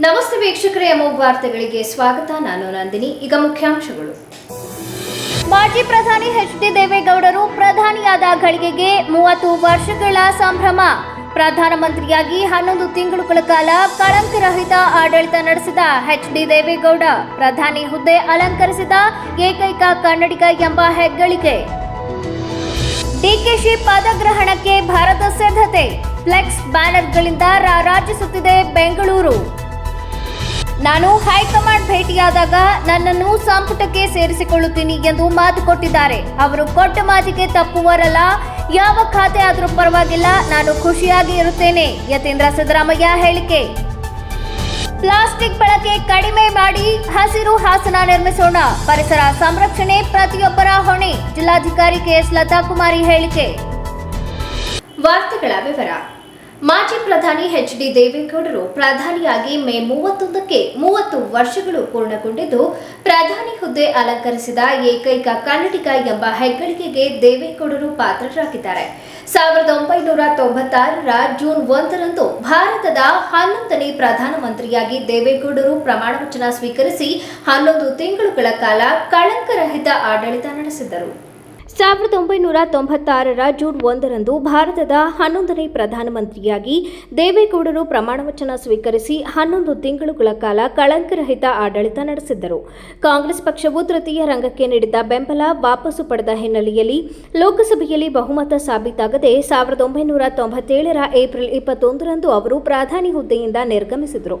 ನಮಸ್ತೆ ವೀಕ್ಷಕರೇ, ಅಮೋಘ ವಾರ್ತೆಗಳಿಗೆ ಸ್ವಾಗತ. ನಾನು ನಂದಿನಿ. ಈಗ ಮುಖ್ಯಾಂಶಗಳು. ಮಾಜಿ ಪ್ರಧಾನಿ ಎಚ್.ಡಿ. ದೇವೇಗೌಡರು ಪ್ರಧಾನಿಯಾದ ಗಳಿಗೆಗೆ 30 ವರ್ಷಗಳ ಸಂಭ್ರಮ. ಪ್ರಧಾನಮಂತ್ರಿಯಾಗಿ 11 ತಿಂಗಳುಗಳ ಕಾಲ ಕಳಂಕರಹಿತ ಆಡಳಿತ ನಡೆಸಿದ ಎಚ್.ಡಿ. ದೇವೇಗೌಡ ಪ್ರಧಾನಿ ಹುದ್ದೆ ಅಲಂಕರಿಸಿದ ಏಕೈಕ ಕನ್ನಡಿಗ ಎಂಬ ಹೆಗ್ಗಳಿಕೆ. ಡಿಕೆಶಿ ಪದಗ್ರಹಣಕ್ಕೆ ಭಾರತ ಸಿದ್ಧತೆ. ಫ್ಲೆಕ್ಸ್ ಬ್ಯಾನರ್ಗಳಿಂದ ರಾರಾಜಿಸುತ್ತಿದೆ ಬೆಂಗಳೂರು. ನಾನು ಹೈಕಮಾಂಡ್ ಭೇಟಿಯಾದಾಗ ನನ್ನನ್ನು ಸಂಪುಟಕ್ಕೆ ಸೇರಿಸಿಕೊಳ್ಳುತ್ತೀನಿ ಎಂದು ಮಾತು ಕೊಟ್ಟಿದ್ದಾರೆ. ಅವರು ಕೊಟ್ಟ ಮಾತಿಗೆ ತಪ್ಪುವರಲ್ಲ. ಯಾವ ಖಾತೆ ಆದರೂ ಪರವಾಗಿಲ್ಲ, ನಾನು ಖುಷಿಯಾಗಿ ಇರುತ್ತೇನೆ. ಯತೀಂದ್ರ ಸಿದ್ದರಾಮಯ್ಯ ಹೇಳಿಕೆ. ಪ್ಲಾಸ್ಟಿಕ್ ಬಳಕೆ ಕಡಿಮೆ ಮಾಡಿ ಹಸಿರು ಹಾಸನ ನಿರ್ಮಿಸೋಣ. ಪರಿಸರ ಸಂರಕ್ಷಣೆ ಪ್ರತಿಯೊಬ್ಬರ ಹೊಣೆ. ಜಿಲ್ಲಾಧಿಕಾರಿ ಕೆಎಸ್ ಲತಾಕುಮಾರಿ ಹೇಳಿಕೆ. ವಾರ್ತೆಗಳ ವಿವರ. ಮಾಜಿ ಪ್ರಧಾನಿ ಎಚ್.ಡಿ. ದೇವೇಗೌಡರು ಪ್ರಧಾನಿಯಾಗಿ ಮೇ 31ಕ್ಕೆ 30 ವರ್ಷಗಳು ಪೂರ್ಣಗೊಂಡಿದ್ದು, ಪ್ರಧಾನಿ ಹುದ್ದೆ ಅಲಂಕರಿಸಿದ ಏಕೈಕ ಕನ್ನಡಿಗ ಎಂಬ ಹೆಗ್ಗಳಿಕೆಗೆ ದೇವೇಗೌಡರು ಪಾತ್ರರಾಗಿದ್ದಾರೆ. 1996ರ ಜೂನ್ 1ರಂದು ಭಾರತದ 11ನೇ ಪ್ರಧಾನಮಂತ್ರಿಯಾಗಿ ದೇವೇಗೌಡರು ಪ್ರಮಾಣ ವಚನ ಸ್ವೀಕರಿಸಿ 11 ತಿಂಗಳುಗಳ ಕಾಲ ಕಳಂಕರಹಿತ ಆಡಳಿತ ನಡೆಸಿದರು. 1996ರ ಜೂನ್ 1ರಂದು ಭಾರತದ 11ನೇ ಪ್ರಧಾನಮಂತ್ರಿಯಾಗಿ ದೇವೇಗೌಡರು ಪ್ರಮಾಣ ವಚನ ಸ್ವೀಕರಿಸಿ 11 ತಿಂಗಳುಗಳ ಕಾಲ ಕಳಂಕರಹಿತ ಆಡಳಿತ ನಡೆಸಿದ್ದರು. ಕಾಂಗ್ರೆಸ್ ಪಕ್ಷವು ತೃತೀಯ ರಂಗಕ್ಕೆ ನೀಡಿದ್ದ ಬೆಂಬಲ ವಾಪಸ್ಸು ಪಡೆದ ಹಿನ್ನೆಲೆಯಲ್ಲಿ ಲೋಕಸಭೆಯಲ್ಲಿ ಬಹುಮತ ಸಾಬೀತಾಗದೆ 1997ರ ಏಪ್ರಿಲ್ 21ರಂದು ಅವರು ಪ್ರಧಾನಿ ಹುದ್ದೆಯಿಂದ ನಿರ್ಗಮಿಸಿದರು.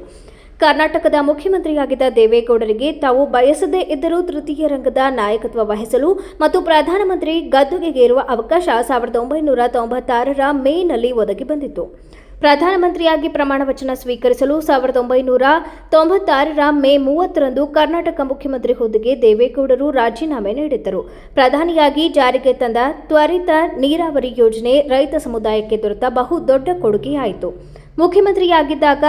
ಕರ್ನಾಟಕದ ಮುಖ್ಯಮಂತ್ರಿಯಾಗಿದ್ದ ದೇವೇಗೌಡರಿಗೆ ತಾವು ಬಯಸದೇ ಇದ್ದರೂ ತೃತೀಯ ರಂಗದ ನಾಯಕತ್ವ ವಹಿಸಲು ಮತ್ತು ಪ್ರಧಾನಮಂತ್ರಿ ಗದ್ದುಗೆಗೇರುವ ಅವಕಾಶ 1996ರ ಮೇನಲ್ಲಿ ಒದಗಿ ಬಂದಿತ್ತು. ಪ್ರಧಾನಮಂತ್ರಿಯಾಗಿ ಪ್ರಮಾಣ ವಚನ ಸ್ವೀಕರಿಸಲು 1996ರ ಮೇ 30ರಂದು ಕರ್ನಾಟಕ ಮುಖ್ಯಮಂತ್ರಿ ಹುದ್ದೆಗೆ ದೇವೇಗೌಡರು ರಾಜೀನಾಮೆ ನೀಡಿದ್ದರು. ಪ್ರಧಾನಿಯಾಗಿ ಜಾರಿಗೆ ತಂದ ತ್ವರಿತ ನೀರಾವರಿ ಯೋಜನೆ ರೈತ ಸಮುದಾಯಕ್ಕೆ ದೊರೆತ ಬಹು ದೊಡ್ಡ ಕೊಡುಗೆಯಾಯಿತು. ಮುಖ್ಯಮಂತ್ರಿಯಾಗಿದ್ದಾಗ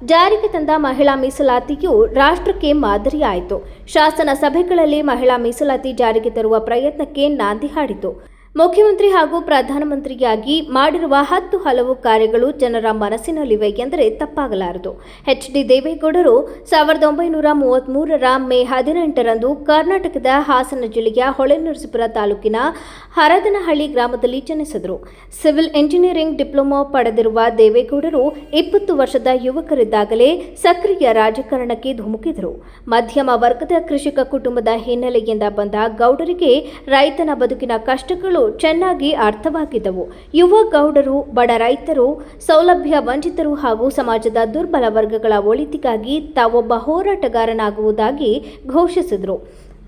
ಜಾರಿಗೆ ತಂದ ಮಹಿಳಾ ಮೀಸಲಾತಿಯು ರಾಷ್ಟ್ರಕ್ಕೆ ಮಾದರಿಯಾಯಿತು. ಶಾಸನ ಸಭೆಗಳಲ್ಲಿ ಮಹಿಳಾ ಮೀಸಲಾತಿ ಜಾರಿಗೆ ತರುವ ಪ್ರಯತ್ನಕ್ಕೆ ನಾಂದಿ ಹಾಡಿತು. ಮುಖ್ಯಮಂತ್ರಿ ಹಾಗೂ ಪ್ರಧಾನಮಂತ್ರಿಯಾಗಿ ಮಾಡಿರುವ 10 ಹಲವು ಕಾರ್ಯಗಳು ಜನರ ಮನಸ್ಸಿನಲ್ಲಿವೆ ಎಂದರೆ ತಪ್ಪಾಗಲಾರದು. ಎಚ್.ಡಿ. ದೇವೇಗೌಡರು 1933ರ ಮೇ 18ರಂದು ಕರ್ನಾಟಕದ ಹಾಸನ ಜಿಲ್ಲೆಯ ಹೊಳೆನರಸೀಪುರ ತಾಲೂಕಿನ ಹರದನಹಳ್ಳಿ ಗ್ರಾಮದಲ್ಲಿ ಜನಿಸಿದರು. ಸಿವಿಲ್ ಎಂಜಿನಿಯರಿಂಗ್ ಡಿಪ್ಲೊಮಾ ಪಡೆದಿರುವ ದೇವೇಗೌಡರು 20 ವರ್ಷದ ಯುವಕರಿದ್ದಾಗಲೇ ಸಕ್ರಿಯ ರಾಜಕಾರಣಕ್ಕೆ ಧುಮುಕಿದರು. ಮಧ್ಯಮ ವರ್ಗದ ಕೃಷಿಕ ಕುಟುಂಬದ ಹಿನ್ನೆಲೆಯಿಂದ ಬಂದ ಗೌಡರಿಗೆ ರೈತನ ಬದುಕಿನ ಕಷ್ಟಗಳು ಚೆನ್ನಾಗಿ ಅರ್ಥವಾಗಿದ್ದವು. ಯುವ ಗೌಡರು ಬಡ ರೈತರು, ಸೌಲಭ್ಯ ವಂಚಿತರು ಹಾಗೂ ಸಮಾಜದ ದುರ್ಬಲ ವರ್ಗಗಳ ಒಳಿತಿಗಾಗಿ ತಾವೊಬ್ಬ ಹೋರಾಟಗಾರನಾಗುವುದಾಗಿ ಘೋಷಿಸಿದರು.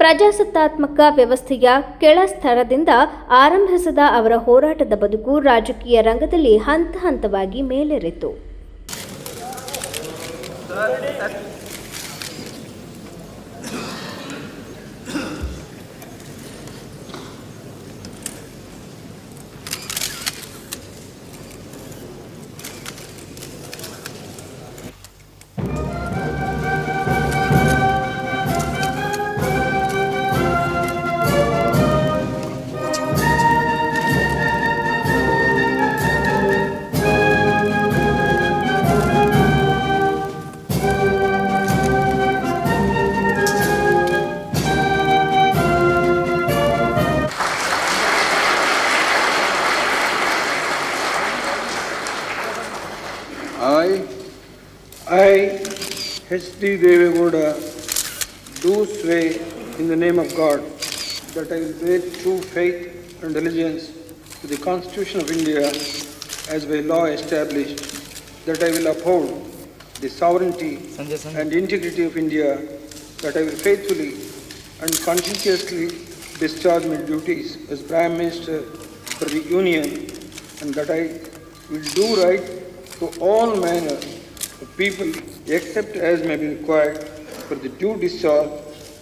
ಪ್ರಜಾಸತ್ತಾತ್ಮಕ ವ್ಯವಸ್ಥೆಯ ಕೆಳ ಸ್ತರದಿಂದ ಆರಂಭಿಸಿದ ಅವರ ಹೋರಾಟದ ಬದುಕು ರಾಜಕೀಯ ರಂಗದಲ್ಲಿ ಹಂತ ಹಂತವಾಗಿ ಮೇಲೇರಿತು. I, H.D. Devegowda, do swear in the name of God that I will bear true faith and allegiance to the Constitution of India as by law established, that I will uphold the sovereignty and integrity of India, that I will faithfully and conscientiously discharge my duties as Prime Minister for the Union, and that I will do right to all manner of people except as may be required for the due discharge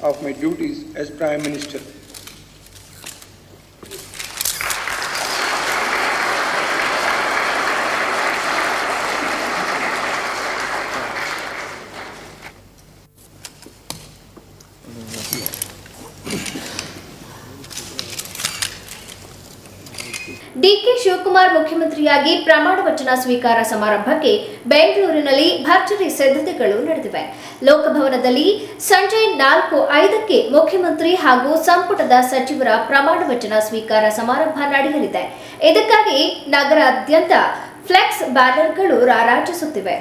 of my duties as Prime Minister. DK Shivakumar ಮುಖ್ಯಮಂತ್ರಿಯಾಗಿ ಪ್ರಮಾಣ ವಚನ ಸ್ವೀಕಾರ ಸಮಾರಂಭಕ್ಕೆ ಬೆಂಗಳೂರಿನಲ್ಲಿ ಭರ್ಜರಿ ಸಿದ್ಧತೆಗಳು ನಡೆದಿವೆ. ಲೋಕಭವನದಲ್ಲಿ ಸಂಜೆ 4:05ಕ್ಕೆ ಮುಖ್ಯಮಂತ್ರಿ ಹಾಗೂ ಸಂಪುಟದ ಸಚಿವರ ಪ್ರಮಾಣ ವಚನ ಸ್ವೀಕಾರ ಸಮಾರಂಭ ನಡೆಯಲಿದೆ. ಇದಕ್ಕಾಗಿ ನಗರಾದ್ಯಂತ ಫ್ಲೆಕ್ಸ್ ಬ್ಯಾನರ್ಗಳು ರಾರಾಜಿಸುತ್ತಿವೆ.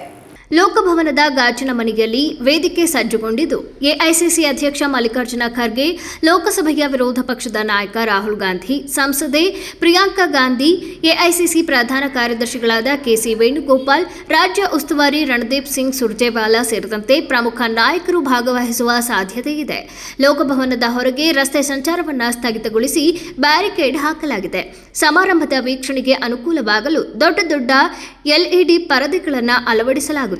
ಲೋಕಭವನದ ಗಾಜಿನ ಮನೆಯಲ್ಲಿ ವೇದಿಕೆ ಸಜ್ಜುಗೊಂಡಿದ್ದು, ಎಐಸಿಸಿ ಅಧ್ಯಕ್ಷ ಮಲ್ಲಿಕಾರ್ಜುನ ಖರ್ಗೆ, ಲೋಕಸಭೆಯ ವಿರೋಧ ಪಕ್ಷದ ನಾಯಕ ರಾಹುಲ್ ಗಾಂಧಿ, ಸಂಸದೆ ಪ್ರಿಯಾಂಕಾ ಗಾಂಧಿ, ಎಐಸಿಸಿ ಪ್ರಧಾನ ಕಾರ್ಯದರ್ಶಿಗಳಾದ ಕೆಸಿ ವೇಣುಗೋಪಾಲ್, ರಾಜ್ಯ ಉಸ್ತುವಾರಿ ರಣದೀಪ್ ಸಿಂಗ್ ಸುರ್ಜೇವಾಲಾ ಸೇರಿದಂತೆ ಪ್ರಮುಖ ನಾಯಕರು ಭಾಗವಹಿಸುವ ಸಾಧ್ಯತೆ ಇದೆ. ಲೋಕಭವನದ ಹೊರಗೆ ರಸ್ತೆ ಸಂಚಾರವನ್ನು ಸ್ಥಗಿತಗೊಳಿಸಿ ಬ್ಯಾರಿಕೇಡ್ ಹಾಕಲಾಗಿದೆ. ಸಮಾರಂಭದ ವೀಕ್ಷಣೆಗೆ ಅನುಕೂಲವಾಗಲು ದೊಡ್ಡ ದೊಡ್ಡ ಎಲ್ಇಡಿ ಪರದೆಗಳನ್ನು ಅಳವಡಿಸಲಾಗುತ್ತಿದೆ.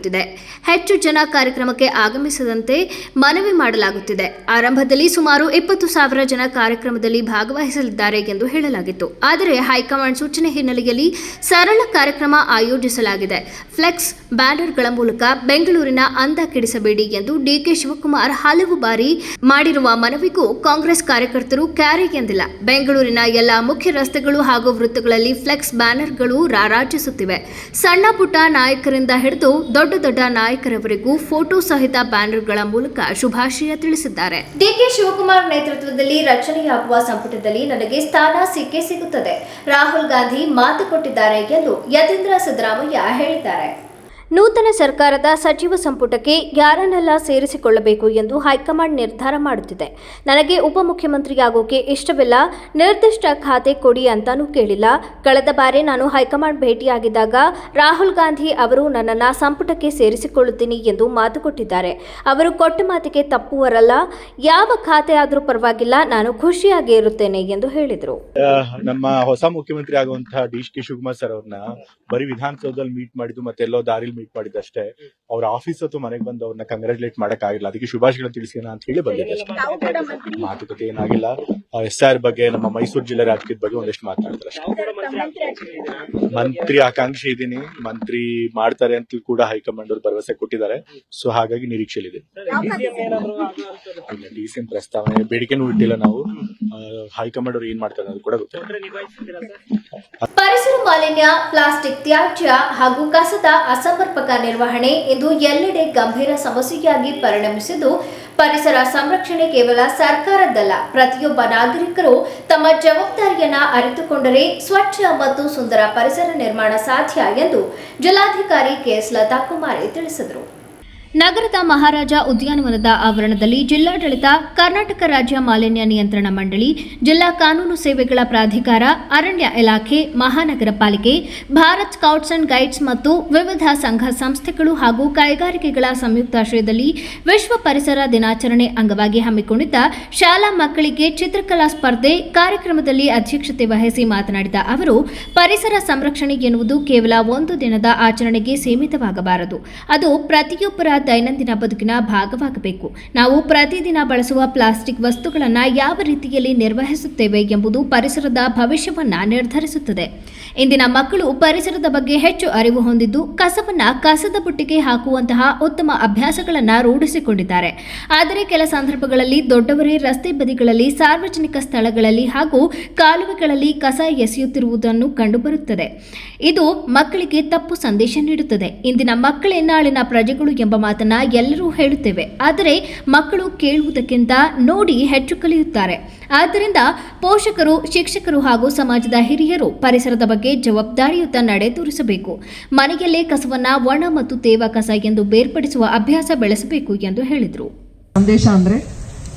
ಹೆಚ್ಚು ಜನ ಕಾರ್ಯಕ್ರಮಕ್ಕೆ ಆಗಮಿಸದಂತೆ ಮನವಿ ಮಾಡಲಾಗುತ್ತಿದೆ. ಆರಂಭದಲ್ಲಿ ಸುಮಾರು 20,000 ಜನ ಕಾರ್ಯಕ್ರಮದಲ್ಲಿ ಭಾಗವಹಿಸಲಿದ್ದಾರೆ ಎಂದು ಹೇಳಲಾಗಿತ್ತು. ಆದರೆ ಹೈಕಮಾಂಡ್ ಸೂಚನೆ ಹಿನ್ನೆಲೆಯಲ್ಲಿ ಸರಳ ಕಾರ್ಯಕ್ರಮ ಆಯೋಜಿಸಲಾಗಿದೆ. ಫ್ಲೆಕ್ಸ್ ಬ್ಯಾನರ್ಗಳ ಮೂಲಕ ಬೆಂಗಳೂರಿನ ಅಂದ ಕೆಡಿಸಬೇಡಿ ಎಂದು ಡಿಕೆ ಶಿವಕುಮಾರ್ ಹಲವು ಬಾರಿ ಮಾಡಿರುವ ಮನವಿಗೂ ಕಾಂಗ್ರೆಸ್ ಕಾರ್ಯಕರ್ತರು ಕ್ಯಾರೆ ಎಂದಿಲ್ಲ. ಬೆಂಗಳೂರಿನ ಎಲ್ಲ ಮುಖ್ಯ ರಸ್ತೆಗಳು ಹಾಗೂ ವೃತ್ತಗಳಲ್ಲಿ ಫ್ಲೆಕ್ಸ್ ಬ್ಯಾನರ್ಗಳು ರಾರಾಜಿಸುತ್ತಿವೆ. ಸಣ್ಣ ಪುಟ್ಟ ನಾಯಕರಿಂದ ಹಿಡಿದು ದೊಡ್ಡ ದೊಡ್ಡ ನಾಯಕರವರೆಗೂ ಫೋಟೋ ಸಹಿತ ಬ್ಯಾನರ್ಗಳ ಮೂಲಕ ಶುಭಾಶಯ ತಿಳಿಸಿದ್ದಾರೆ. ಡಿಕೆ ಶಿವಕುಮಾರ್ ನೇತೃತ್ವದಲ್ಲಿ ರಚನೆಯಾಗುವ ಸಂಪುಟದಲ್ಲಿ ನನಗೆ ಸ್ಥಾನ ಸಿಕ್ಕೇ ಸಿಗುತ್ತದೆ. ರಾಹುಲ್ ಗಾಂಧಿ ಮಾತು ಕೊಟ್ಟಿದ್ದಾರೆ ಎಂದು ಯತೀಂದ್ರ ಸಿದ್ದರಾಮಯ್ಯ ಹೇಳಿದ್ದಾರೆ. ನೂತನ ಸರ್ಕಾರದ ಸಚಿವ ಸಂಪುಟಕ್ಕೆ ಯಾರನ್ನೆಲ್ಲ ಸೇರಿಸಿಕೊಳ್ಳಬೇಕು ಎಂದು ಹೈಕಮಾಂಡ್ ನಿರ್ಧಾರ ಮಾಡುತ್ತಿದೆ. ನನಗೆ ಉಪಮುಖ್ಯಮಂತ್ರಿಯಾಗೋಕೆ ಇಷ್ಟವಿಲ್ಲ, ನಿರ್ದಿಷ್ಟ ಖಾತೆ ಕೊಡಿ ಅಂತಾನೂ ಕೇಳಿಲ್ಲ. ಕಳೆದ ಬಾರಿ ನಾನು ಹೈಕಮಾಂಡ್ ಭೇಟಿಯಾಗಿದ್ದಾಗ ರಾಹುಲ್ ಗಾಂಧಿ ಅವರು ನನ್ನನ್ನು ಸಂಪುಟಕ್ಕೆ ಸೇರಿಸಿಕೊಳ್ಳುತ್ತೀನಿ ಎಂದು ಮಾತು ಕೊಟ್ಟಿದ್ದಾರೆ. ಅವರು ಕೊಟ್ಟ ಮಾತಿಗೆ ತಪ್ಪುವರಲ್ಲ. ಯಾವ ಖಾತೆ ಆದರೂ ಪರವಾಗಿಲ್ಲ, ನಾನು ಖುಷಿಯಾಗಿ ಇರುತ್ತೇನೆ ಎಂದು ಹೇಳಿದರು. ನಮ್ಮ ಹೊಸ ಮುಖ್ಯಮಂತ್ರಿ ಆಗುವಂತಹ ಡಿ.ಕೆ. ಶಿವಕುಮಾರ್ ಸರ್ ಅವ್ರನ್ನ ಬರೀ ವಿಧಾನಸೌಧದಲ್ಲಿ ಮೀಟ್ ಮಾಡಿದ್ದು ಮತ್ತೆ ಎಲ್ಲೋ ದಾರಿಲಿ ಮೀಟ್ ಮಾಡಿದ್ದಷ್ಟೇ. ಅವ್ರ ಆಫೀಸ್ ಹೊತ್ತು ಮನೆಗೆ ಬಂದು ಅವ್ರನ್ನ ಕಂಗ್ರಾಚುಲೇಟ್ ಮಾಡಕ್ ಆಗಿಲ್ಲ. ಅದಕ್ಕೆ ಶುಭಾಶಯಗಳನ್ನು ತಿಳಿಸೋಣ ಅಂತ ಹೇಳಿ ಬಂದಿದ್ದೆ. ಮಾತುಕತೆ ಏನಾಗಿಲ್ಲ. SR ಬಗ್ಗೆ, ನಮ್ಮ ಮೈಸೂರು ಜಿಲ್ಲೆ ರಾಜಕೀಯದ ಬಗ್ಗೆ ಒಂದಿಷ್ಟು ಮಾತನಾಡ್ತಾರೆ ಅಷ್ಟೇ. ಮಂತ್ರಿ ಆಕಾಂಕ್ಷಿ ಇದ್ದೀನಿ, ಮಂತ್ರಿ ಮಾಡ್ತಾರೆ ಅಂತ ಕೂಡ ಹೈಕಮಾಂಡ್ ಅವರು ಭರವಸೆ ಕೊಟ್ಟಿದ್ದಾರೆ. ಸೊ ಹಾಗಾಗಿ ನಿರೀಕ್ಷೆಲಿದೆ. ಡಿಸಿಎಂ ಪ್ರಸ್ತಾವನೆ ಬೇಡಿಕೆನೂ ಇಟ್ಟಿಲ್ಲ ನಾವು. ಹೈಕಮಾಂಡ್ ಅವರು ಏನ್ ಮಾಡ್ತಾರೆ ಅದು ಕೂಡ ಗೊತ್ತಿಲ್ಲ. ಪರಿಸರ ಮಾಲಿನ್ಯ, ಪ್ಲಾಸ್ಟಿಕ್ ತ್ಯಾಜ್ಯ ಹಾಗೂ ಕಸದ ಅಸಮರ್ಪಕ ನಿರ್ವಹಣೆ ಇಂದು ಎಲ್ಲೆಡೆ ಗಂಭೀರ ಸಮಸ್ಯೆಯಾಗಿ ಪರಿಣಮಿಸಿದ್ದು, ಪರಿಸರ ಸಂರಕ್ಷಣೆ ಕೇವಲ ಸರ್ಕಾರದ್ದಲ್ಲ, ಪ್ರತಿಯೊಬ್ಬ ನಾಗರಿಕರು ತಮ್ಮ ಜವಾಬ್ದಾರಿಯನ್ನ ಅರಿತುಕೊಂಡರೆ ಸ್ವಚ್ಛ ಮತ್ತು ಸುಂದರ ಪರಿಸರ ನಿರ್ಮಾಣ ಸಾಧ್ಯ ಎಂದು ಜಿಲ್ಲಾಧಿಕಾರಿ ಕೆಎಸ್ ಲತಾ ಕುಮಾರಿ ತಿಳಿಸಿದರು. ನಗರದ ಮಹಾರಾಜ ಉದ್ಯಾನವನದ ಆವರಣದಲ್ಲಿ ಜಿಲ್ಲಾಡಳಿತ, ಕರ್ನಾಟಕ ರಾಜ್ಯ ಮಾಲಿನ್ಯ ನಿಯಂತ್ರಣ ಮಂಡಳಿ, ಜಿಲ್ಲಾ ಕಾನೂನು ಸೇವೆಗಳ ಪ್ರಾಧಿಕಾರ, ಅರಣ್ಯ ಇಲಾಖೆ, ಮಹಾನಗರ ಪಾಲಿಕೆ, ಭಾರತ್ ಸ್ಕೌಟ್ಸ್ ಅಂಡ್ ಗೈಡ್ಸ್ ಮತ್ತು ವಿವಿಧ ಸಂಘ ಸಂಸ್ಥೆಗಳು ಹಾಗೂ ಕೈಗಾರಿಕೆಗಳ ಸಂಯುಕ್ತಾಶ್ರಯದಲ್ಲಿ ವಿಶ್ವ ಪರಿಸರ ದಿನಾಚರಣೆ ಅಂಗವಾಗಿ ಹಮ್ಮಿಕೊಂಡಿದ್ದ ಶಾಲಾ ಮಕ್ಕಳಿಗೆ ಚಿತ್ರಕಲಾ ಸ್ಪರ್ಧೆ ಕಾರ್ಯಕ್ರಮದಲ್ಲಿ ಅಧ್ಯಕ್ಷತೆ ವಹಿಸಿ ಮಾತನಾಡಿದ ಅವರು, ಪರಿಸರ ಸಂರಕ್ಷಣೆ ಎನ್ನುವುದು ಕೇವಲ ಒಂದು ದಿನದ ಆಚರಣೆಗೆ ಸೀಮಿತವಾಗಬಾರದು. ಅದು ಪ್ರತಿಯೊಬ್ಬರ ದೈನಂದಿನ ಬದುಕಿನ ಭಾಗವಾಗಬೇಕು. ನಾವು ಪ್ರತಿದಿನ ಬಳಸುವ ಪ್ಲಾಸ್ಟಿಕ್ ವಸ್ತುಗಳನ್ನು ಯಾವ ರೀತಿಯಲ್ಲಿ ನಿರ್ವಹಿಸುತ್ತೇವೆ ಎಂಬುದು ಪರಿಸರದ ಭವಿಷ್ಯವನ್ನ ನಿರ್ಧರಿಸುತ್ತದೆ. ಇಂದಿನ ಮಕ್ಕಳು ಪರಿಸರದ ಬಗ್ಗೆ ಹೆಚ್ಚು ಅರಿವು ಹೊಂದಿದ್ದು, ಕಸವನ್ನ ಕಸದ ಬುಟ್ಟಿಗೆ ಹಾಕುವಂತಹ ಉತ್ತಮ ಅಭ್ಯಾಸಗಳನ್ನು ರೂಢಿಸಿಕೊಂಡಿದ್ದಾರೆ. ಆದರೆ ಕೆಲ ಸಂದರ್ಭಗಳಲ್ಲಿ ದೊಡ್ಡವರೇ ರಸ್ತೆ ಬದಿಗಳಲ್ಲಿ, ಸಾರ್ವಜನಿಕ ಸ್ಥಳಗಳಲ್ಲಿ ಹಾಗೂ ಕಾಲುವೆಗಳಲ್ಲಿ ಕಸ ಎಸೆಯುತ್ತಿರುವುದನ್ನು ಕಂಡುಬರುತ್ತದೆ. ಇದು ಮಕ್ಕಳಿಗೆ ತಪ್ಪು ಸಂದೇಶ ನೀಡುತ್ತದೆ. ಇಂದಿನ ಮಕ್ಕಳೇ ನಾಳಿನ ಪ್ರಜೆಗಳು ಎಂಬ ಮಾತನ್ನ ಎಲ್ಲರೂ ಹೇಳುತ್ತೇವೆ. ಆದರೆ ಮಕ್ಕಳು ಕೇಳುವುದಕ್ಕಿಂತ ನೋಡಿ ಹೆಚ್ಚು ಕಲಿಯುತ್ತಾರೆ. ಆದ್ದರಿಂದ ಪೋಷಕರು, ಶಿಕ್ಷಕರು ಹಾಗೂ ಸಮಾಜದ ಹಿರಿಯರು ಪರಿಸರದ ಬಗ್ಗೆ ಜವಾಬ್ದಾರಿಯುತ ನಡೆ ತೋರಿಸಬೇಕು. ಮನೆಯಲ್ಲೇ ಕಸವನ್ನ ಒಣ ಮತ್ತು ತೇವ ಕಸ ಎಂದು ಬೇರ್ಪಡಿಸುವ ಅಭ್ಯಾಸ ಬೆಳೆಸಬೇಕು ಎಂದು ಹೇಳಿದರು. ಸಂದೇಶ ಅಂದ್ರೆ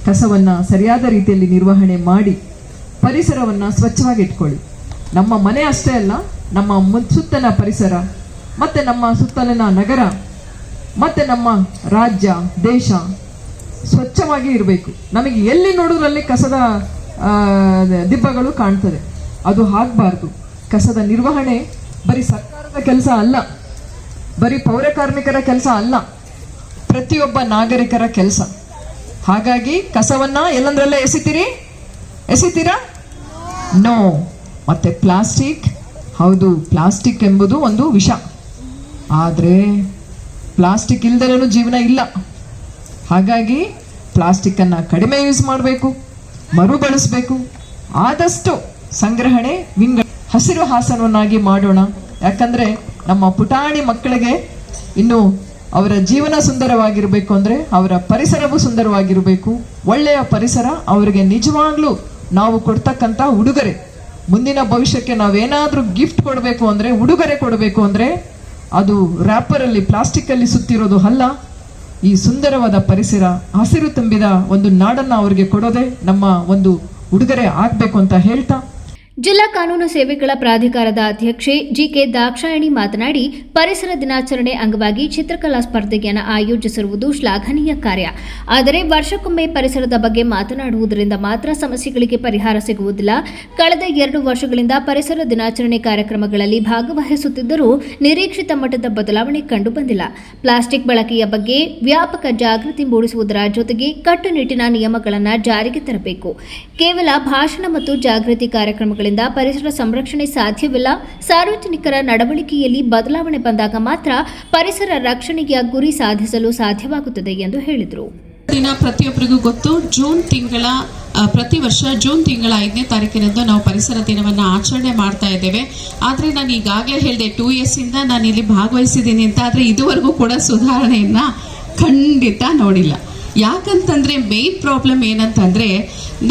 ಕಸವನ್ನ ಸರಿಯಾದ ರೀತಿಯಲ್ಲಿ ನಿರ್ವಹಣೆ ಮಾಡಿ ಪರಿಸರವನ್ನ ಸ್ವಚ್ಛವಾಗಿ ಇಟ್ಕೊಳ್ಳಿ. ನಮ್ಮ ಮನೆ ಅಷ್ಟೇ ಅಲ್ಲ, ನಮ್ಮ ಸುತ್ತಲ ಪರಿಸರ ಮತ್ತೆ ನಮ್ಮ ಸುತ್ತಲಿನ ನಗರ ಮತ್ತೆ ನಮ್ಮ ರಾಜ್ಯ, ದೇಶ ಸ್ವಚ್ಛವಾಗಿ ಇರಬೇಕು. ನಮಗೆ ಎಲ್ಲಿ ನೋಡೋದ್ರಲ್ಲಿ ಕಸದ ದಿಬ್ಬಗಳು ಕಾಣ್ತದೆ. ಅದು ಆಗಬಾರ್ದು. ಕಸದ ನಿರ್ವಹಣೆ ಬರೀ ಸರ್ಕಾರದ ಕೆಲಸ ಅಲ್ಲ, ಬರೀ ಪೌರ ಕಾರ್ಮಿಕರ ಕೆಲಸ ಅಲ್ಲ, ಪ್ರತಿಯೊಬ್ಬ ನಾಗರಿಕರ ಕೆಲಸ. ಹಾಗಾಗಿ ಕಸವನ್ನ ಎಲ್ಲಂದ್ರಲ್ಲೇ ಎಸಿತೀರಾ? ನೋ. ಮತ್ತೆ ಪ್ಲಾಸ್ಟಿಕ್, ಹೌದು, ಪ್ಲಾಸ್ಟಿಕ್ ಎಂಬುದು ಒಂದು ವಿಷ. ಆದರೆ ಪ್ಲಾಸ್ಟಿಕ್ ಇಲ್ದರೇನು ಜೀವನ ಇಲ್ಲ. ಹಾಗಾಗಿ ಪ್ಲಾಸ್ಟಿಕ್ಕನ್ನು ಕಡಿಮೆ ಯೂಸ್ ಮಾಡಬೇಕು, ಮರುಬಳಸಬೇಕು, ಆದಷ್ಟು ಸಂಗ್ರಹಣೆ, ಹಸಿರು ಹಾಸನವನ್ನಾಗಿ ಮಾಡೋಣ. ಯಾಕಂದರೆ ನಮ್ಮ ಪುಟಾಣಿ ಮಕ್ಕಳಿಗೆ ಇನ್ನು ಅವರ ಜೀವನ ಸುಂದರವಾಗಿರಬೇಕು ಅಂದರೆ ಅವರ ಪರಿಸರವೂ ಸುಂದರವಾಗಿರಬೇಕು. ಒಳ್ಳೆಯ ಪರಿಸರ ಅವರಿಗೆ ನಿಜವಾಗ್ಲೂ ನಾವು ಕೊಡ್ತಕ್ಕಂಥ ಉಡುಗೊರೆ. ಮುಂದಿನ ಭವಿಷ್ಯಕ್ಕೆ ನಾವೇನಾದರೂ ಗಿಫ್ಟ್ ಕೊಡಬೇಕು ಅಂದರೆ, ಉಡುಗೊರೆ ಕೊಡಬೇಕು ಅಂದರೆ ಅದು ರ್ಯಾಪರಲ್ಲಿ ಪ್ಲಾಸ್ಟಿಕ್ಕಲ್ಲಿ ಸುತ್ತಿರೋದು ಅಲ್ಲ. ಈ ಸುಂದರವಾದ ಪರಿಸರ, ಹಸಿರು ತುಂಬಿದ ಒಂದು ನಾಡನ್ನು ಅವರಿಗೆ ಕೊಡೋದೇ ನಮ್ಮ ಒಂದು ಉಡುಗೊರೆ ಆಗಬೇಕು ಅಂತ ಹೇಳ್ತಾ, ಜಿಲ್ಲಾ ಕಾನೂನು ಸೇವೆಗಳ ಪ್ರಾಧಿಕಾರದ ಅಧ್ಯಕ್ಷೆ ಜಿಕೆ ದಾಕ್ಷಾಯಣಿ ಮಾತನಾಡಿ, ಪರಿಸರ ದಿನಾಚರಣೆ ಅಂಗವಾಗಿ ಚಿತ್ರಕಲಾ ಸ್ಪರ್ಧೆಯನ್ನು ಆಯೋಜಿಸಿರುವುದು ಶ್ಲಾಘನೀಯ ಕಾರ್ಯ. ಆದರೆ ವರ್ಷಕ್ಕೊಮ್ಮೆ ಪರಿಸರದ ಬಗ್ಗೆ ಮಾತನಾಡುವುದರಿಂದ ಮಾತ್ರ ಸಮಸ್ಯೆಗಳಿಗೆ ಪರಿಹಾರ ಸಿಗುವುದಿಲ್ಲ. ಕಳೆದ 2 ವರ್ಷಗಳಿಂದ ಪರಿಸರ ದಿನಾಚರಣೆ ಕಾರ್ಯಕ್ರಮಗಳಲ್ಲಿ ಭಾಗವಹಿಸುತ್ತಿದ್ದರೂ ನಿರೀಕ್ಷಿತ ಮಟ್ಟದ ಬದಲಾವಣೆ ಕಂಡುಬಂದಿಲ್ಲ. ಪ್ಲಾಸ್ಟಿಕ್ ಬಳಕೆಯ ಬಗ್ಗೆ ವ್ಯಾಪಕ ಜಾಗೃತಿ ಮೂಡಿಸುವುದರ ಜೊತೆಗೆ ಕಟ್ಟುನಿಟ್ಟಿನ ನಿಯಮಗಳನ್ನು ಜಾರಿಗೆ ತರಬೇಕು. ಕೇವಲ ಭಾಷಣ ಮತ್ತು ಜಾಗೃತಿ ಕಾರ್ಯಕ್ರಮಗಳಿಂದ ಪರಿಸರ ಸಂರಕ್ಷಣೆ ಸಾಧ್ಯವಿಲ್ಲ. ಸಾರ್ವಜನಿಕರ ನಡವಳಿಕೆಯಲ್ಲಿ ಬದಲಾವಣೆ ಬಂದಾಗ ಮಾತ್ರ ಪರಿಸರ ರಕ್ಷಣೆಯ ಗುರಿ ಸಾಧಿಸಲು ಸಾಧ್ಯವಾಗುತ್ತದೆ ಎಂದು ಹೇಳಿದರು. ದಿನ ಪ್ರತಿಯೊಬ್ಬರಿಗೂ ಗೊತ್ತು, ಪ್ರತಿ ವರ್ಷ ಜೂನ್ ತಿಂಗಳ 5ನೇ ತಾರೀಕಿನಂದು ನಾವು ಪರಿಸರ ದಿನವನ್ನು ಆಚರಣೆ ಮಾಡ್ತಾ ಇದ್ದೇವೆ. ಆದರೆ ನಾನು ಈಗಾಗಲೇ ಹೇಳಿದೆ 2 ಇಯರ್ಸಿಂದ ನಾನು ಇಲ್ಲಿ ಭಾಗವಹಿಸಿದ್ದೀನಿ ಅಂತ. ಆದರೆ ಇದುವರೆಗೂ ಕೂಡ ಸುಧಾರಣೆಯನ್ನು ಖಂಡಿತ ನೋಡಿಲ್ಲ. ಯಾಕಂತಂದರೆ ಮೇನ್ ಪ್ರಾಬ್ಲಮ್ ಏನಂತಂದರೆ,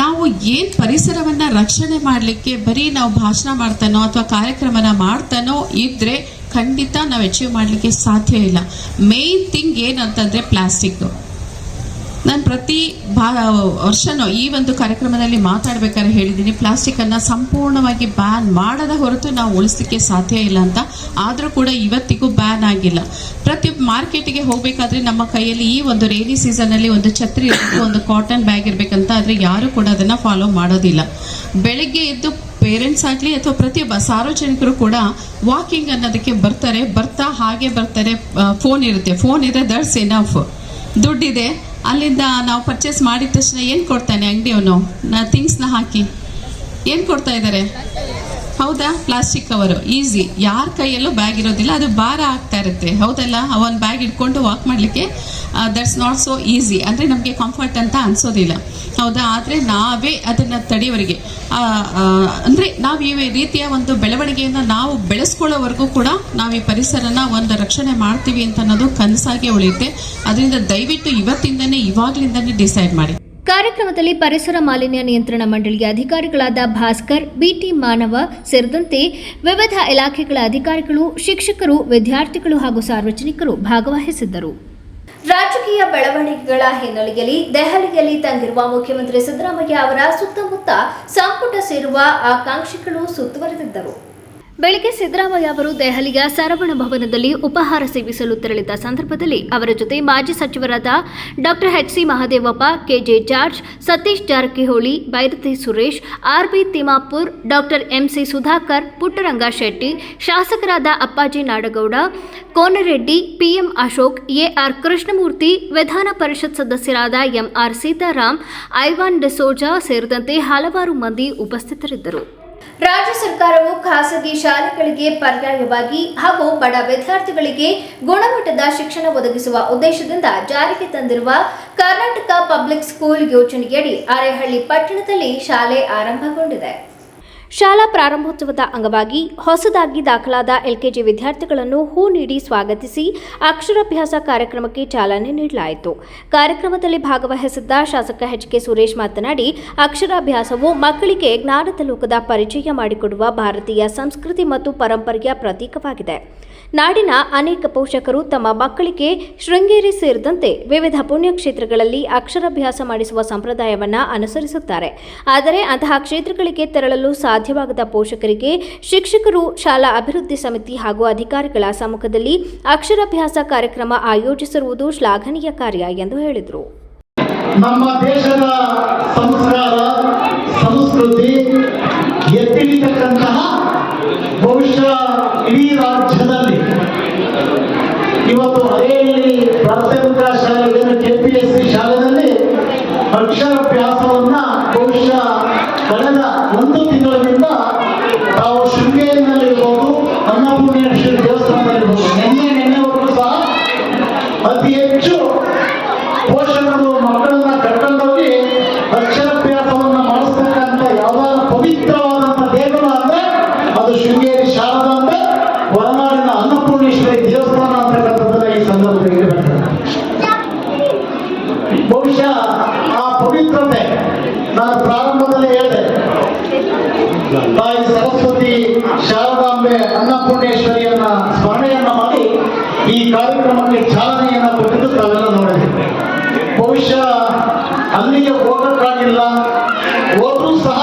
ನಾವು ಏನು ಪರಿಸರವನ್ನು ರಕ್ಷಣೆ ಮಾಡಲಿಕ್ಕೆ ಬರೀ ನಾವು ಭಾಷಣ ಮಾಡ್ತಾನೋ ಅಥವಾ ಕಾರ್ಯಕ್ರಮನ ಮಾಡ್ತಾನೋ ಇದ್ದರೆ ಖಂಡಿತ ನಾವು ಅಚೀವ್ ಮಾಡಲಿಕ್ಕೆ ಸಾಧ್ಯ ಇಲ್ಲ. ಮೇನ್ ಥಿಂಗ್ ಏನಂತಂದರೆ ಪ್ಲಾಸ್ಟಿಕ್ಕು. ನಾನು ಪ್ರತಿ ವರ್ಷನೂ ಈ ಒಂದು ಕಾರ್ಯಕ್ರಮದಲ್ಲಿ ಮಾತಾಡಬೇಕಾದ್ರೆ ಹೇಳಿದ್ದೀನಿ, ಪ್ಲಾಸ್ಟಿಕ್ಕನ್ನು ಸಂಪೂರ್ಣವಾಗಿ ಬ್ಯಾನ್ ಮಾಡದ ಹೊರತು ನಾವು ಉಳಿಸಲಿಕ್ಕೆ ಸಾಧ್ಯ ಇಲ್ಲ ಅಂತ. ಆದರೂ ಕೂಡ ಇವತ್ತಿಗೂ ಬ್ಯಾನ್ ಆಗಿಲ್ಲ. ಪ್ರತಿಯೊಬ್ಬ ಮಾರ್ಕೆಟಿಗೆ ಹೋಗಬೇಕಾದ್ರೆ ನಮ್ಮ ಕೈಯಲ್ಲಿ ಈ ಒಂದು ರೈನಿ ಸೀಸನಲ್ಲಿ ಒಂದು ಛತ್ರಿ ಇರಬೇಕು, ಒಂದು ಕಾಟನ್ ಬ್ಯಾಗ್ ಇರಬೇಕಂತ. ಆದರೆ ಯಾರೂ ಕೂಡ ಅದನ್ನು ಫಾಲೋ ಮಾಡೋದಿಲ್ಲ. ಬೆಳಗ್ಗೆ ಎದ್ದು ಪೇರೆಂಟ್ಸ್ ಆಗಲಿ ಅಥವಾ ಪ್ರತಿಯೊಬ್ಬ ಸಾರ್ವಜನಿಕರು ಕೂಡ ವಾಕಿಂಗ್ ಅನ್ನೋದಕ್ಕೆ ಬರ್ತಾ ಹಾಗೆ ಬರ್ತಾರೆ. ಫೋನ್ ಇರುತ್ತೆ, ಫೋನ್ ಇದೆ, ದಟ್ಸ್ ಎನಫ್. ದುಡ್ಡಿದೆ, ಅಲ್ಲಿಂದ ನಾವು ಪರ್ಚೇಸ್ ಮಾಡಿದ ತಕ್ಷಣ ಏನು ಕೊಡ್ತಾನೆ ಅಂಗಡಿಯವನು? ಥಿಂಗ್ಸ್ನ ಹಾಕಿ ಏನು ಕೊಡ್ತಾ ಇದ್ದಾರೆ? ಹೌದಾ? Plastic cover. ಈಸಿ. ಯಾರ ಕೈಯಲ್ಲೂ ಬ್ಯಾಗ್ ಇರೋದಿಲ್ಲ, ಅದು ಭಾರ ಆಗ್ತಾ ಇರುತ್ತೆ. ಹೌದಲ್ಲ? ಒಂದು ಬ್ಯಾಗ್ ಇಟ್ಕೊಂಡು ವಾಕ್ ಮಾಡಲಿಕ್ಕೆ ದಟ್ಸ್ ನಾಟ್ ಸೋ ಈಸಿ. ಅಂದರೆ ನಮಗೆ ಕಂಫರ್ಟ್ ಅಂತ ಅನಿಸೋದಿಲ್ಲ. ಹೌದಾ? ಆದರೆ ನಾವೇ ಅದನ್ನು ತಡೆಯೋವರೆಗೆ ಅಂದರೆ ನಾವು ಈ ರೀತಿಯ ಒಂದು ಬೆಳವಣಿಗೆಯನ್ನು ನಾವು ಬೆಳೆಸ್ಕೊಳ್ಳೋವರೆಗೂ ಕೂಡ ನಾವು ಈ ಪರಿಸರನ ಒಂದು ರಕ್ಷಣೆ ಮಾಡ್ತೀವಿ ಅಂತ ಅನ್ನೋದು ಕನಸಾಗಿ ಉಳಿಯುತ್ತೆ. ಅದರಿಂದ ದಯವಿಟ್ಟು ಇವಾಗಲಿಂದನೇ ಡಿಸೈಡ್ ಮಾಡಿ. ಕಾರ್ಯಕ್ರಮದಲ್ಲಿ ಪರಿಸರ ಮಾಲಿನ್ಯ ನಿಯಂತ್ರಣ ಮಂಡಳಿಯ ಅಧಿಕಾರಿಗಳಾದ ಭಾಸ್ಕರ್, ಬಿಟಿ ಮಾನವ ಸೇರಿದಂತೆ ವಿವಿಧ ಇಲಾಖೆಗಳ ಅಧಿಕಾರಿಗಳು, ಶಿಕ್ಷಕರು, ವಿದ್ಯಾರ್ಥಿಗಳು ಹಾಗೂ ಸಾರ್ವಜನಿಕರು ಭಾಗವಹಿಸಿದ್ದರು. ರಾಜಕೀಯ ಬೆಳವಣಿಗೆಗಳ ಹಿನ್ನೆಲೆಯಲ್ಲಿ ದೆಹಲಿಯಲ್ಲಿ ತಂಗಿರುವ ಮುಖ್ಯಮಂತ್ರಿ ಸಿದ್ದರಾಮಯ್ಯ ಅವರ ಸುತ್ತಮುತ್ತ ಸಂಪುಟ ಸೇರುವ ಆಕಾಂಕ್ಷಿಗಳು ಸುತ್ತುವರೆದಿದ್ದರು. ಬೆಳಗ್ಗೆ ಸಿದ್ದರಾಮಯ್ಯ ಅವರು ದೆಹಲಿಯ ಸರವಣ ಭವನದಲ್ಲಿ ಉಪಹಾರ ಸೇವಿಸಲು ತೆರಳಿದ ಸಂದರ್ಭದಲ್ಲಿ ಅವರ ಜೊತೆ ಮಾಜಿ ಸಚಿವರಾದ doctor H C. Mahadevappa, K J George, Satish Jarkiholi, Byrathi Suresh, R B. Timmapur, doctor M C. Sudhakar, Puttaranga Shetty, ಶಾಸಕರಾದ ಅಪ್ಪಾಜಿ ನಾಡಗೌಡ, ಕೋನರೆಡ್ಡಿ, ಪಿಎಂ ಅಶೋಕ್, ಎಆರ್ ಕೃಷ್ಣಮೂರ್ತಿ, ವಿಧಾನ ಪರಿಷತ್ ಸದಸ್ಯರಾದ ಎಂಆರ್ ಸೀತಾರಾಮ್, ಐವಾನ್ ಡಿಸೋಜಾ ಸೇರಿದಂತೆ ಹಲವಾರು ಮಂದಿ ಉಪಸ್ಥಿತರಿದ್ದರು. ರಾಜ್ಯ ಸರ್ಕಾರವು ಖಾಸಗಿ ಶಾಲೆಗಳಿಗೆ ಪರ್ಯಾಯವಾಗಿ ಹಾಗೂ ಬಡ ವಿದ್ಯಾರ್ಥಿಗಳಿಗೆ ಗುಣಮಟ್ಟದ ಶಿಕ್ಷಣ ಒದಗಿಸುವ ಉದ್ದೇಶದಿಂದ ಜಾರಿಗೆ ತಂದಿರುವ ಕರ್ನಾಟಕ ಪಬ್ಲಿಕ್ ಸ್ಕೂಲ್ ಯೋಜನೆಯಡಿ ಅರೇಹಳ್ಳಿ ಪಟ್ಟಣದಲ್ಲಿ ಶಾಲೆ ಆರಂಭಗೊಂಡಿದೆ. ಶಾಲಾ ಪ್ರಾರಂಭೋತ್ಸವದ ಅಂಗವಾಗಿ ಹೊಸದಾಗಿ ದಾಖಲಾದ ಎಲ್ಕೆಜಿ ವಿದ್ಯಾರ್ಥಿಗಳನ್ನು ಹೂ ನೀಡಿ ಸ್ವಾಗತಿಸಿ ಅಕ್ಷರಾಭ್ಯಾಸ ಕಾರ್ಯಕ್ರಮಕ್ಕೆ ಚಾಲನೆ ನೀಡಲಾಯಿತು. ಕಾರ್ಯಕ್ರಮದಲ್ಲಿ ಭಾಗವಹಿಸಿದ್ದ ಶಾಸಕ ಎಚ್.ಕೆ. ಸುರೇಶ್ ಮಾತನಾಡಿ, ಅಕ್ಷರಾಭ್ಯಾಸವು ಮಕ್ಕಳಿಗೆ ಜ್ಞಾನದ ಲೋಕದ ಪರಿಚಯ ಮಾಡಿಕೊಡುವ ಭಾರತೀಯ ಸಂಸ್ಕೃತಿ ಮತ್ತು ಪರಂಪರೆಯ ಪ್ರತೀಕವಾಗಿದೆ. ನಾಡಿನ ಅನೇಕ ಪೋಷಕರು ತಮ್ಮ ಮಕ್ಕಳಿಗೆ ಶೃಂಗೇರಿ ಸೇರಿದಂತೆ ವಿವಿಧ ಪುಣ್ಯಕ್ಷೇತ್ರಗಳಲ್ಲಿ ಅಕ್ಷರಾಭ್ಯಾಸ ಮಾಡಿಸುವ ಸಂಪ್ರದಾಯವನ್ನು ಅನುಸರಿಸುತ್ತಾರೆ. ಆದರೆ ಅಂತಹ ಕ್ಷೇತ್ರಗಳಿಗೆ ತೆರಳಲು ಸಾಧ್ಯವಾಗದ ಪೋಷಕರಿಗೆ ಶಿಕ್ಷಕರು, ಶಾಲಾ ಅಭಿವೃದ್ಧಿ ಸಮಿತಿ ಹಾಗೂ ಅಧಿಕಾರಿಗಳ ಸಮ್ಮುಖದಲ್ಲಿ ಅಕ್ಷರಾಭ್ಯಾಸ ಕಾರ್ಯಕ್ರಮ ಆಯೋಜಿಸಿರುವುದು ಶ್ಲಾಘನೀಯ ಕಾರ್ಯ ಎಂದು ಹೇಳಿದರು. ನಮ್ಮ ದೇಶದ ಸಂಸ್ಕಾರ, ಸಂಸ್ಕೃತಿ ಎತ್ತಿಡಿತಕ್ಕಂತಹ ಬಹುಶಃ ಇಡೀ ರಾಜ್ಯದಲ್ಲಿ ಇವತ್ತು ಅರೇಹಳ್ಳಿ ಪ್ರಾಥಮಿಕ ಶಾಲೆಗಳನ್ನು KPSC ಶಾಲೆಯಲ್ಲಿ ಅಕ್ಷರಾಭ್ಯಾಸವನ್ನ ಬಹುಶಃ ಕಳೆದ 1 ತಿಂಗಳಿಂದ ತಾವು ಶೃಂಗೇರಿನಲ್ಲಿರ್ಬೋದು, ಅನ್ನಪೂರ್ಣೇಶ್ವರಿ ದೇವಸ್ಥಾನದಲ್ಲಿರ್ಬೋದು, ನಿನ್ನೆವರೆಗೂ ಸಹ ಅತಿ ಹೆಚ್ಚು ಪೋಷಕರು ಮಕ್ಕಳನ್ನ ಕರ್ಕೊಂಡೋಗಿ ಅಕ್ಷರಾಭ್ಯಾಸವನ್ನ ಮಾಡಿಸ್ತಕ್ಕಂಥ ಯಾವ್ದಾದ್ರು ಪವಿತ್ರವಾದಂಥ ದೇಗುಲ ಅಂದ್ರೆ ಅದು ತಾಯಿ ಸರಸ್ವತಿ ಶಾರದಾಂಬೆ ಅನ್ನಪೂರ್ಣೇಶ್ವರಿಯನ್ನ ಸ್ಮರಣೆಯನ್ನ ಮಾಡಿ ಈ ಕಾರ್ಯಕ್ರಮಕ್ಕೆ ಚಾಲನೆಯನ್ನ ಕೊಟ್ಟಿದ್ದು ತಾವೆಲ್ಲ ನೋಡಿದ್ದೀವಿ. ಬಹುಶಃ ಅಲ್ಲಿಗೆ ಹೋಗಕ್ಕಾಗಿಲ್ಲ, ಹೋದ್ರೂ ಸಹ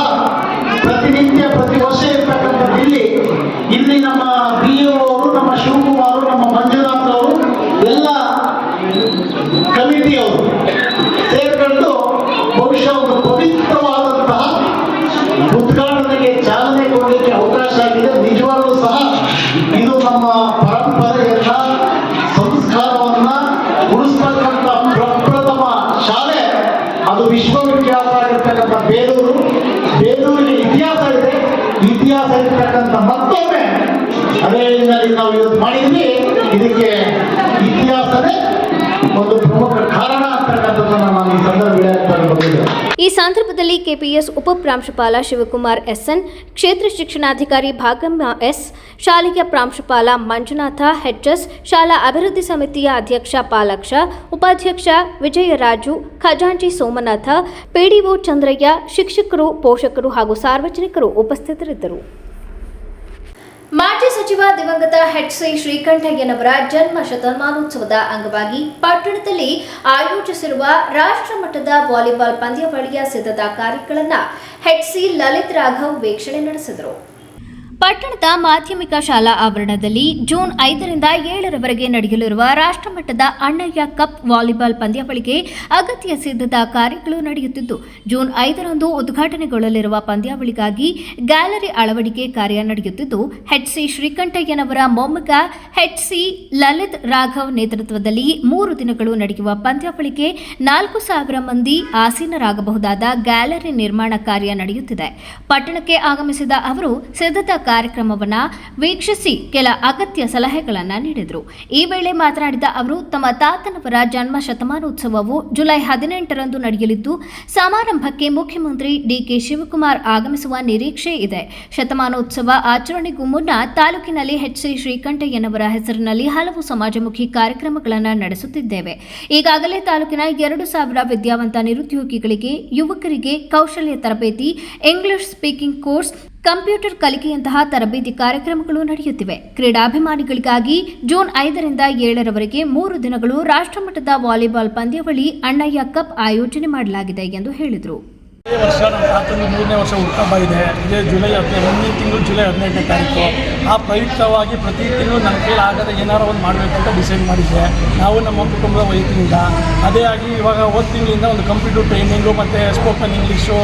ಪ್ರತಿನಿತ್ಯ ಪ್ರತಿ ವರ್ಷ ಇರ್ತಕ್ಕಂಥದ್ದು ಇಲ್ಲಿ ನಮ್ಮ BO ಅವರು, ನಮ್ಮ ಶಿವಕುಮಾರ್, ನಮ್ಮ ಮಂಜುನಾಥ್ ಅವರು, ಎಲ್ಲ ಕಮಿಟಿಯವರು ಸೇರ್ಕೊಂಡು ಬಹುಶಃ ಒಂದು ಪವಿತ್ರವಾದಂತಹ ಉದ್ಘಾಟನೆಗೆ ಚಾಲನೆ ಕೊಡಲಿಕ್ಕೆ ಅವಕಾಶ ಆಗಿದೆ. ನಿಜವಾಗ್ಲೂ ಸಹ ಇದು ನಮ್ಮ ಪರಂಪರೆಯನ್ನ, ಸಂಸ್ಕಾರವನ್ನ ಉಳಿಸ್ತಕ್ಕಂಥ ಪ್ರಪ್ರಥಮ ಶಾಲೆ. ಅದು ವಿಶ್ವವಿಖ್ಯಾತ ಆಗಿರ್ತಕ್ಕಂಥ ಬೇಲೂರಿಗೆ ಇತಿಹಾಸ ಇದೆ. ಇತಿಹಾಸ ಇರ್ತಕ್ಕಂಥ ಮತ್ತೊಮ್ಮೆ ಅದೇ ರೀತಿಯಲ್ಲಿ ನಾವು ಇವತ್ತು ಮಾಡಿದ್ವಿ. ಇದಕ್ಕೆ ಇತಿಹಾಸನೇ ಒಂದು ಪ್ರಮುಖ ಕಾರಣ ಅಂತಕ್ಕಂಥದ್ದನ್ನು ನಾನು ಈ ಸಂದರ್ಭದಲ್ಲಿ ಈ ಸಂದರ್ಭದಲ್ಲಿ ಕೆಪಿಎಸ್ ಉಪ ಪ್ರಾಂಶುಪಾಲ ಶಿವಕುಮಾರ್ SN, ಕ್ಷೇತ್ರ ಶಿಕ್ಷಣಾಧಿಕಾರಿ ಭಾಗಮ್ಮ S, ಶಾಲೆಯ ಪ್ರಾಂಶುಪಾಲ ಮಂಜುನಾಥ HS, ಶಾಲಾ ಅಭಿವೃದ್ಧಿ ಸಮಿತಿಯ ಅಧ್ಯಕ್ಷ ಪಾಲಕ್ಷ, ಉಪಾಧ್ಯಕ್ಷ ವಿಜಯರಾಜು, ಖಜಾಂಚಿ ಸೋಮನಾಥ, PDO ಚಂದ್ರಯ್ಯ, ಶಿಕ್ಷಕರು, ಪೋಷಕರು ಹಾಗೂ ಸಾರ್ವಜನಿಕರು ಉಪಸ್ಥಿತರಿದ್ದರು. ಮಾಜಿ ಸಚಿವ ದಿವಂಗತ HC ಶ್ರೀಕಂಠಯ್ಯನವರ ಜನ್ಮ ಶತಮಾನೋತ್ಸವದ ಅಂಗವಾಗಿ ಪಟ್ಟಣದಲ್ಲಿ ಆಯೋಜಿಸಿರುವ ರಾಷ್ಟ್ರಮಟ್ಟದ ವಾಲಿಬಾಲ್ ಪಂದ್ಯಾವಳಿಯ ಸಿದ್ಧತಾ ಕಾರ್ಯಗಳನ್ನು HC ಲಲಿತ್ ರಾಘವ್ ವೀಕ್ಷಣೆ ನಡೆಸಿದರು. ಪಟ್ಟಣದ ಮಾಧ್ಯಮಿಕ ಶಾಲಾ ಆವರಣದಲ್ಲಿ ಜೂನ್ 5ರಿಂದ 7ರವರೆಗೆ ನಡೆಯಲಿರುವ ರಾಷ್ಟ್ರಮಟ್ಟದ ಅಣ್ಣಯ್ಯ ಕಪ್ ವಾಲಿಬಾಲ್ ಪಂದ್ಯಾವಳಿಗೆ ಅಗತ್ಯ ಸಿದ್ಧತಾ ಕಾರ್ಯಗಳು ನಡೆಯುತ್ತಿದ್ದು, ಜೂನ್ 5ರಂದು ಉದ್ಘಾಟನೆಗೊಳ್ಳಲಿರುವ ಪಂದ್ಯಾವಳಿಗಾಗಿ ಗ್ಯಾಲರಿ ಅಳವಡಿಕೆ ಕಾರ್ಯ ನಡೆಯುತ್ತಿದ್ದು, HC ಶ್ರೀಕಂಠಯ್ಯನವರ ಮೊಮ್ಮಗ HC ಲಲಿತ್ ರಾಘವ್ ನೇತೃತ್ವದಲ್ಲಿ 3 ದಿನಗಳು ನಡೆಯುವ ಪಂದ್ಯಾವಳಿಗೆ 4,000 ಮಂದಿ ಆಸೀನರಾಗಬಹುದಾದ ಗ್ಯಾಲರಿ ನಿರ್ಮಾಣ ಕಾರ್ಯ ನಡೆಯುತ್ತಿದೆ. ಪಟ್ಟಣಕ್ಕೆ ಆಗಮಿಸಿದ ಅವರು ಸಿದ್ಧತಾ ಕಾರ್ಯಕ್ರಮವನ್ನು ವೀಕ್ಷಿಸಿ ಕೆಲ ಅಗತ್ಯ ಸಲಹೆಗಳನ್ನು ನೀಡಿದರು. ಈ ವೇಳೆ ಮಾತನಾಡಿದ ಅವರು, ತಮ್ಮ ತಾತನವರ ಜನ್ಮ ಶತಮಾನೋತ್ಸವವು ಜುಲೈ 18ರಂದು ನಡೆಯಲಿದ್ದು, ಸಮಾರಂಭಕ್ಕೆ ಮುಖ್ಯಮಂತ್ರಿ DK ಶಿವಕುಮಾರ್ ಆಗಮಿಸುವ ನಿರೀಕ್ಷೆ ಇದೆ. ಶತಮಾನೋತ್ಸವ ಆಚರಣೆಗೂ ಮುನ್ನ ತಾಲೂಕಿನಲ್ಲಿ HC ಶ್ರೀಕಂಠಯ್ಯನವರ ಹೆಸರಿನಲ್ಲಿ ಹಲವು ಸಮಾಜಮುಖಿ ಕಾರ್ಯಕ್ರಮಗಳನ್ನು ನಡೆಸುತ್ತಿದ್ದೇವೆ. ಈಗಾಗಲೇ ತಾಲೂಕಿನ 2,000 ವಿದ್ಯಾವಂತ ನಿರುದ್ಯೋಗಿಗಳಿಗೆ, ಯುವಕರಿಗೆ ಕೌಶಲ್ಯ ತರಬೇತಿ, ಇಂಗ್ಲಿಷ್ ಸ್ಪೀಕಿಂಗ್ ಕೋರ್ಸ್, ಕಂಪ್ಯೂಟರ್ ಕಲಿಕೆಯಂತಹ ತರಬೇತಿ ಕಾರ್ಯಕ್ರಮಗಳು ನಡೆಯುತ್ತಿವೆ. ಕ್ರೀಡಾಭಿಮಾನಿಗಳಿಗಾಗಿ ಜೂನ್ 5ರಿಂದ 7ರವರೆಗೆ 3 ದಿನಗಳು ರಾಷ್ಟ್ರಮಟ್ಟದ ವಾಲಿಬಾಲ್ ಪಂದ್ಯಾವಳಿ ಅಣ್ಣಯ್ಯ ಕಪ್ ಆಯೋಜನೆ ಮಾಡಲಾಗಿದೆ ಎಂದು ಹೇಳಿದರು. ಈ ವರ್ಷ ನಮ್ಮ ತಾತನ 3ನೇ ವರ್ಷ ಹುಟ್ಟುಹಬ್ಬ ಇದೆ. ಇದೇ ಜುಲೈ 15ನೇ ತಾರೀಕು. ಆ ಪ್ರಯುಕ್ತವಾಗಿ ಪ್ರತಿ ತಿಂಗಳು ನನ್ನ ಕೈಲಿ ಆಗದೆ ಏನಾರು ಒಂದು ಮಾಡಬೇಕು ಅಂತ ಡಿಸೈಡ್ ಮಾಡಿದ್ದೆ. ನಾವು ನಮ್ಮ ಕುಟುಂಬದ ವೈಯಕ್ತಿಯಿಂದ ಅದೇ ಆಗಿ ಇವಾಗ ಹೋದ ತಿಂಗಳಿಂದ ಒಂದು ಕಂಪ್ಯೂಟರ್ ಟ್ರೈನಿಂಗು ಮತ್ತು ಸ್ಪೋಕನ್ ಇಂಗ್ಲೀಷು,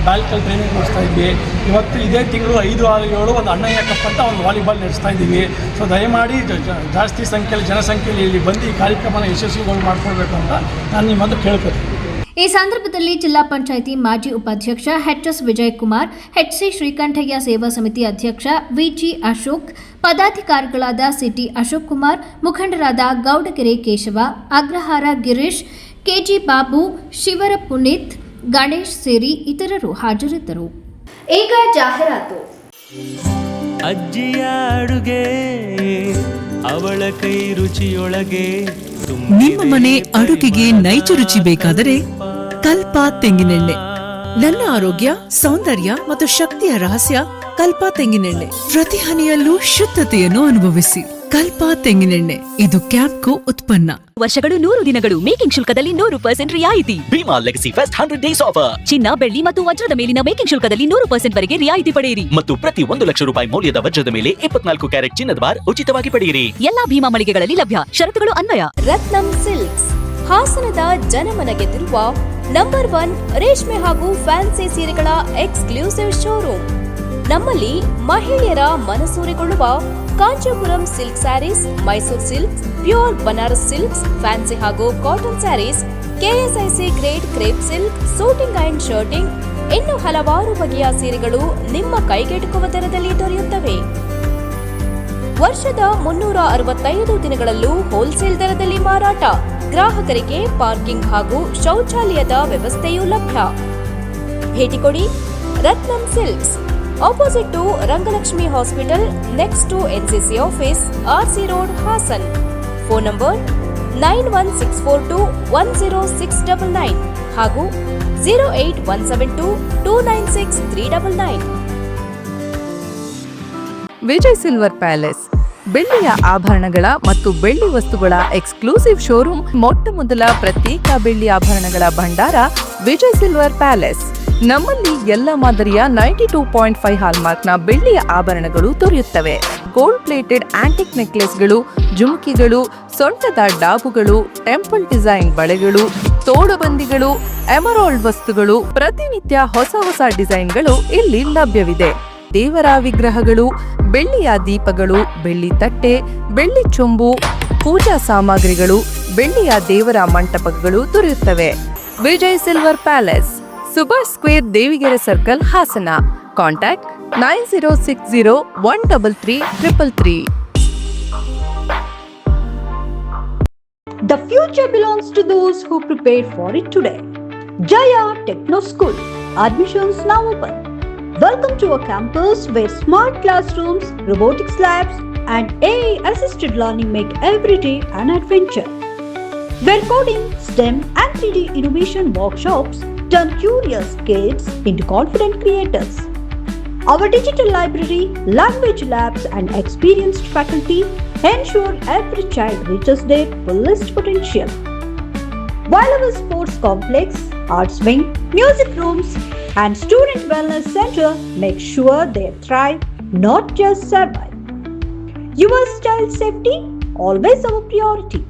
ಬ್ಯಾಲ್ಕಲ್ ಟ್ರೈನಿಂಗ್ ಕೊಡಿಸ್ತಾ ಇದ್ವಿ. ಇವತ್ತು ಇದೇ ತಿಂಗಳು 5, 6, 7 ಒಂದು ಅಣ್ಣಯ್ಯ ಕಪ್ ಅಂತ ಒಂದು ವಾಲಿಬಾಲ್ ನಡೆಸ್ತಾ ಇದ್ದೀವಿ. ಸೊ ದಯಮಾಡಿ ಜಾಸ್ತಿ ಸಂಖ್ಯೆಯಲ್ಲಿ ಜನಸಂಖ್ಯೆಯಲ್ಲಿ ಇಲ್ಲಿ ಬಂದು ಈ ಕಾರ್ಯಕ್ರಮನ ಯಶಸ್ವಿಗಳು ಮಾಡ್ಕೊಳ್ಬೇಕು ಅಂತ ನಾನು ನಿಮ್ಮನ್ನು ಕೇಳ್ಕೊತೀನಿ. ಈ ಸಂದರ್ಭದಲ್ಲಿ ಜಿಲ್ಲಾ ಪಂಚಾಯಿತಿ ಮಾಜಿ ಉಪಾಧ್ಯಕ್ಷ HS ವಿಜಯಕುಮಾರ್, HC ಶ್ರೀಕಂಠಯ್ಯ ಸೇವಾ ಸಮಿತಿ ಅಧ್ಯಕ್ಷ VG ಅಶೋಕ್, ಪದಾಧಿಕಾರಿಗಳಾದ CT ಅಶೋಕ್ ಕುಮಾರ್, ಮುಖಂಡರಾದ ಗೌಡಗೆರೆ ಕೇಶವ, ಅಗ್ರಹಾರ ಗಿರೀಶ್, KG ಬಾಬು, ಶಿವರ ಪುನೀತ್, ಗಣೇಶ್ ಸೇರಿ ಇತರರು ಹಾಜರಿದ್ದರು. ಈಗ ಜಾಹೀರಾತು. ಅಜ್ಜಿಯ ಅಡುಗೆ ಅವಳ ಕೈ ರುಚಿಯೊಳಗೆ ನಿಮ್ಮ ಮನೆ ಅಡುಗೆಗೆ ನೈಜ ರುಚಿ ಬೇಕಾದರೆ ಕಲ್ಪ ತೆಂಗಿನೆಣ್ಣೆ. ನನ್ನ ಆರೋಗ್ಯ, ಸೌಂದರ್ಯ ಮತ್ತು ಶಕ್ತಿಯ ರಹಸ್ಯ ಕಲ್ಪ ತೆಂಗಿನೆಣ್ಣೆ. ಪ್ರತಿ ಹನಿಯಲ್ಲೂ ಶುದ್ಧತೆಯನ್ನು ಅನುಭವಿಸಿ. ಕಲ್ಪ ತೆಂಗಿನೆಣ್ಣೆ, ಇದು ಕ್ಯಾಂಪ್ಕೋ ಉತ್ಪನ್ನ. ವರ್ಷಗಳು 100 ದಿನಗಳು. ಮೇಕಿಂಗ್ ಶುಲ್ಕದಲ್ಲಿ 100% ರಿಯಾಯಿತಿ. Bhima legacy fest 100 days offer. ಚಿನ್ನ, ಬೆಳ್ಳಿ ಮತ್ತು ವಜ್ರದ ಮೇಲಿನ ಮೇಕಿಂಗ್ ಶುಲ್ಕದಲ್ಲಿ 100% ವರೆಗೆ ರಿಯಾಯಿತಿ ಪಡೆಯಿರಿ. ಮತ್ತು ಪ್ರತಿ 1 ಲಕ್ಷ ರೂಪಾಯಿ ಮೌಲ್ಯದ ವಜ್ರದ ಮೇಲೆ 24 ಕ್ಯಾರೆಟ್ ಚಿನ್ನದ ಬಾರ್ ಉಚಿತವಾಗಿ ಪಡೆಯಿರಿ. ಎಲ್ಲಾ ಭೀಮಾ ಮಳಿಗೆಗಳಲ್ಲಿ ಲಭ್ಯ. ಷರತ್ತುಗಳು ಅನ್ವಯ. ರತ್ನಂ ಸಿಲ್ಕ್ಸ್, ಹಾಸನದ ಜನಮನ ಗೆದ್ದಿರುವ ನಂಬರ್ 1 ರೇಷ್ಮೆ ಹಾಗೂ ಫ್ಯಾನ್ಸಿ ಸೀರೆಗಳ ಎಕ್ಸ್ಕ್ಲೂಸಿವ್ ಶೋರೂಮ್. ನಮ್ಮಲ್ಲಿ ಮಹಿಳೆಯರ ಮನಸೂರೆಗೊಳ್ಳುವ Kanchipuram silk sarees, Mysuru silks, pure Banaras silks, fancy ಹಾಗೂ cotton sarees, KSIC grade crepe silk, suiting and shirting, ಇನ್ನು ಹಲವಾರು ಬಗೆಯ ಸೀರೆಗಳು ನಿಮ್ಮ ಕೈಗೆಟುಕುವ ದರದಲ್ಲಿ ದೊರೆಯುತ್ತವೆ. ವರ್ಷದ 365 ದಿನಗಳಲ್ಲೂ ಹೋಲ್ಸೇಲ್ ದರದಲ್ಲಿ ಮಾರಾಟ. ಗ್ರಾಹಕರಿಗೆ ಪಾರ್ಕಿಂಗ್ ಹಾಗೂ ಶೌಚಾಲಯದ ವ್ಯವಸ್ಥೆಯೂ ಲಭ್ಯ. ಭೇಟಿ ಕೊಡಿ Ratnam silks, opposite to Rangalakshmi hospital, next to NCC office, RC road, Hassan. Phone number 9164210699 ಹಾಗೂ 08172296399. ವಿಜಯ್ ಸಿಲ್ವರ್ ಪ್ಯಾಲೇಸ್ ಬೆಳ್ಳಿಯ ಆಭರಣಗಳ ಮತ್ತು ಬೆಳ್ಳಿ ವಸ್ತುಗಳ ಎಕ್ಸ್ಕ್ಲೂಸಿವ್ ಶೋರೂಮ್. ಮೊಟ್ಟ ಮೊದಲ ಪ್ರತ್ಯೇಕ ಬೆಳ್ಳಿ ಆಭರಣಗಳ ಭಂಡಾರ ವಿಜಯ್ ಸಿಲ್ವರ್ ಪ್ಯಾಲೇಸ್. ನಮ್ಮಲ್ಲಿ ಎಲ್ಲ ಮಾದರಿಯ 92.5 ಹಾಲ್ಮಾರ್ಕ್ನ ಬೆಳ್ಳಿಯ ಆಭರಣಗಳು ದೊರೆಯುತ್ತವೆ. ಗೋಲ್ಡ್ ಪ್ಲೇಟೆಡ್ ಆಂಟಿಕ್ ನೆಕ್ಲೆಸ್ಗಳು, ಜುಮುಕಿಗಳು, ಸೊಂಟದ ಡಾಬುಗಳು, ಟೆಂಪಲ್ ಡಿಸೈನ್ ಬಳೆಗಳು, ತೋಡುಬಂದಿಗಳು, ಎಮರಾಲ್ಡ್ ವಸ್ತುಗಳು, ಪ್ರತಿನಿತ್ಯ ಹೊಸ ಹೊಸ ಡಿಸೈನ್ಗಳು ಇಲ್ಲಿ ಲಭ್ಯವಿದೆ. ದೇವರ ವಿಗ್ರಹಗಳು, ಬೆಳ್ಳಿಯ ದೀಪಗಳು, ಬೆಳ್ಳಿ ತಟ್ಟೆ, ಬೆಳ್ಳಿ ಚೊಂಬು, ಪೂಜಾ ಸಾಮಗ್ರಿಗಳು, ಬೆಳ್ಳಿಯ ದೇವರ ಮಂಟಪಗಳು ದೊರೆಯುತ್ತವೆ. Vijay silver palace, Subhash square, Devigere circle, Hassan. Contact 9060133333. The future belongs to those who prepare for it today. Jaya Techno School. Admissions now open. Welcome to a campus where smart classrooms, robotics labs, and AI-assisted learning make every day an adventure. Where coding, STEM, and 3D innovation workshops turn curious kids into confident creators. Our digital library, language labs, and experienced faculty ensure every child reaches their fullest potential. While our sports complex, arts wing, music rooms, and student wellness center make sure they thrive, not just survive. Your child's safety, always our priority.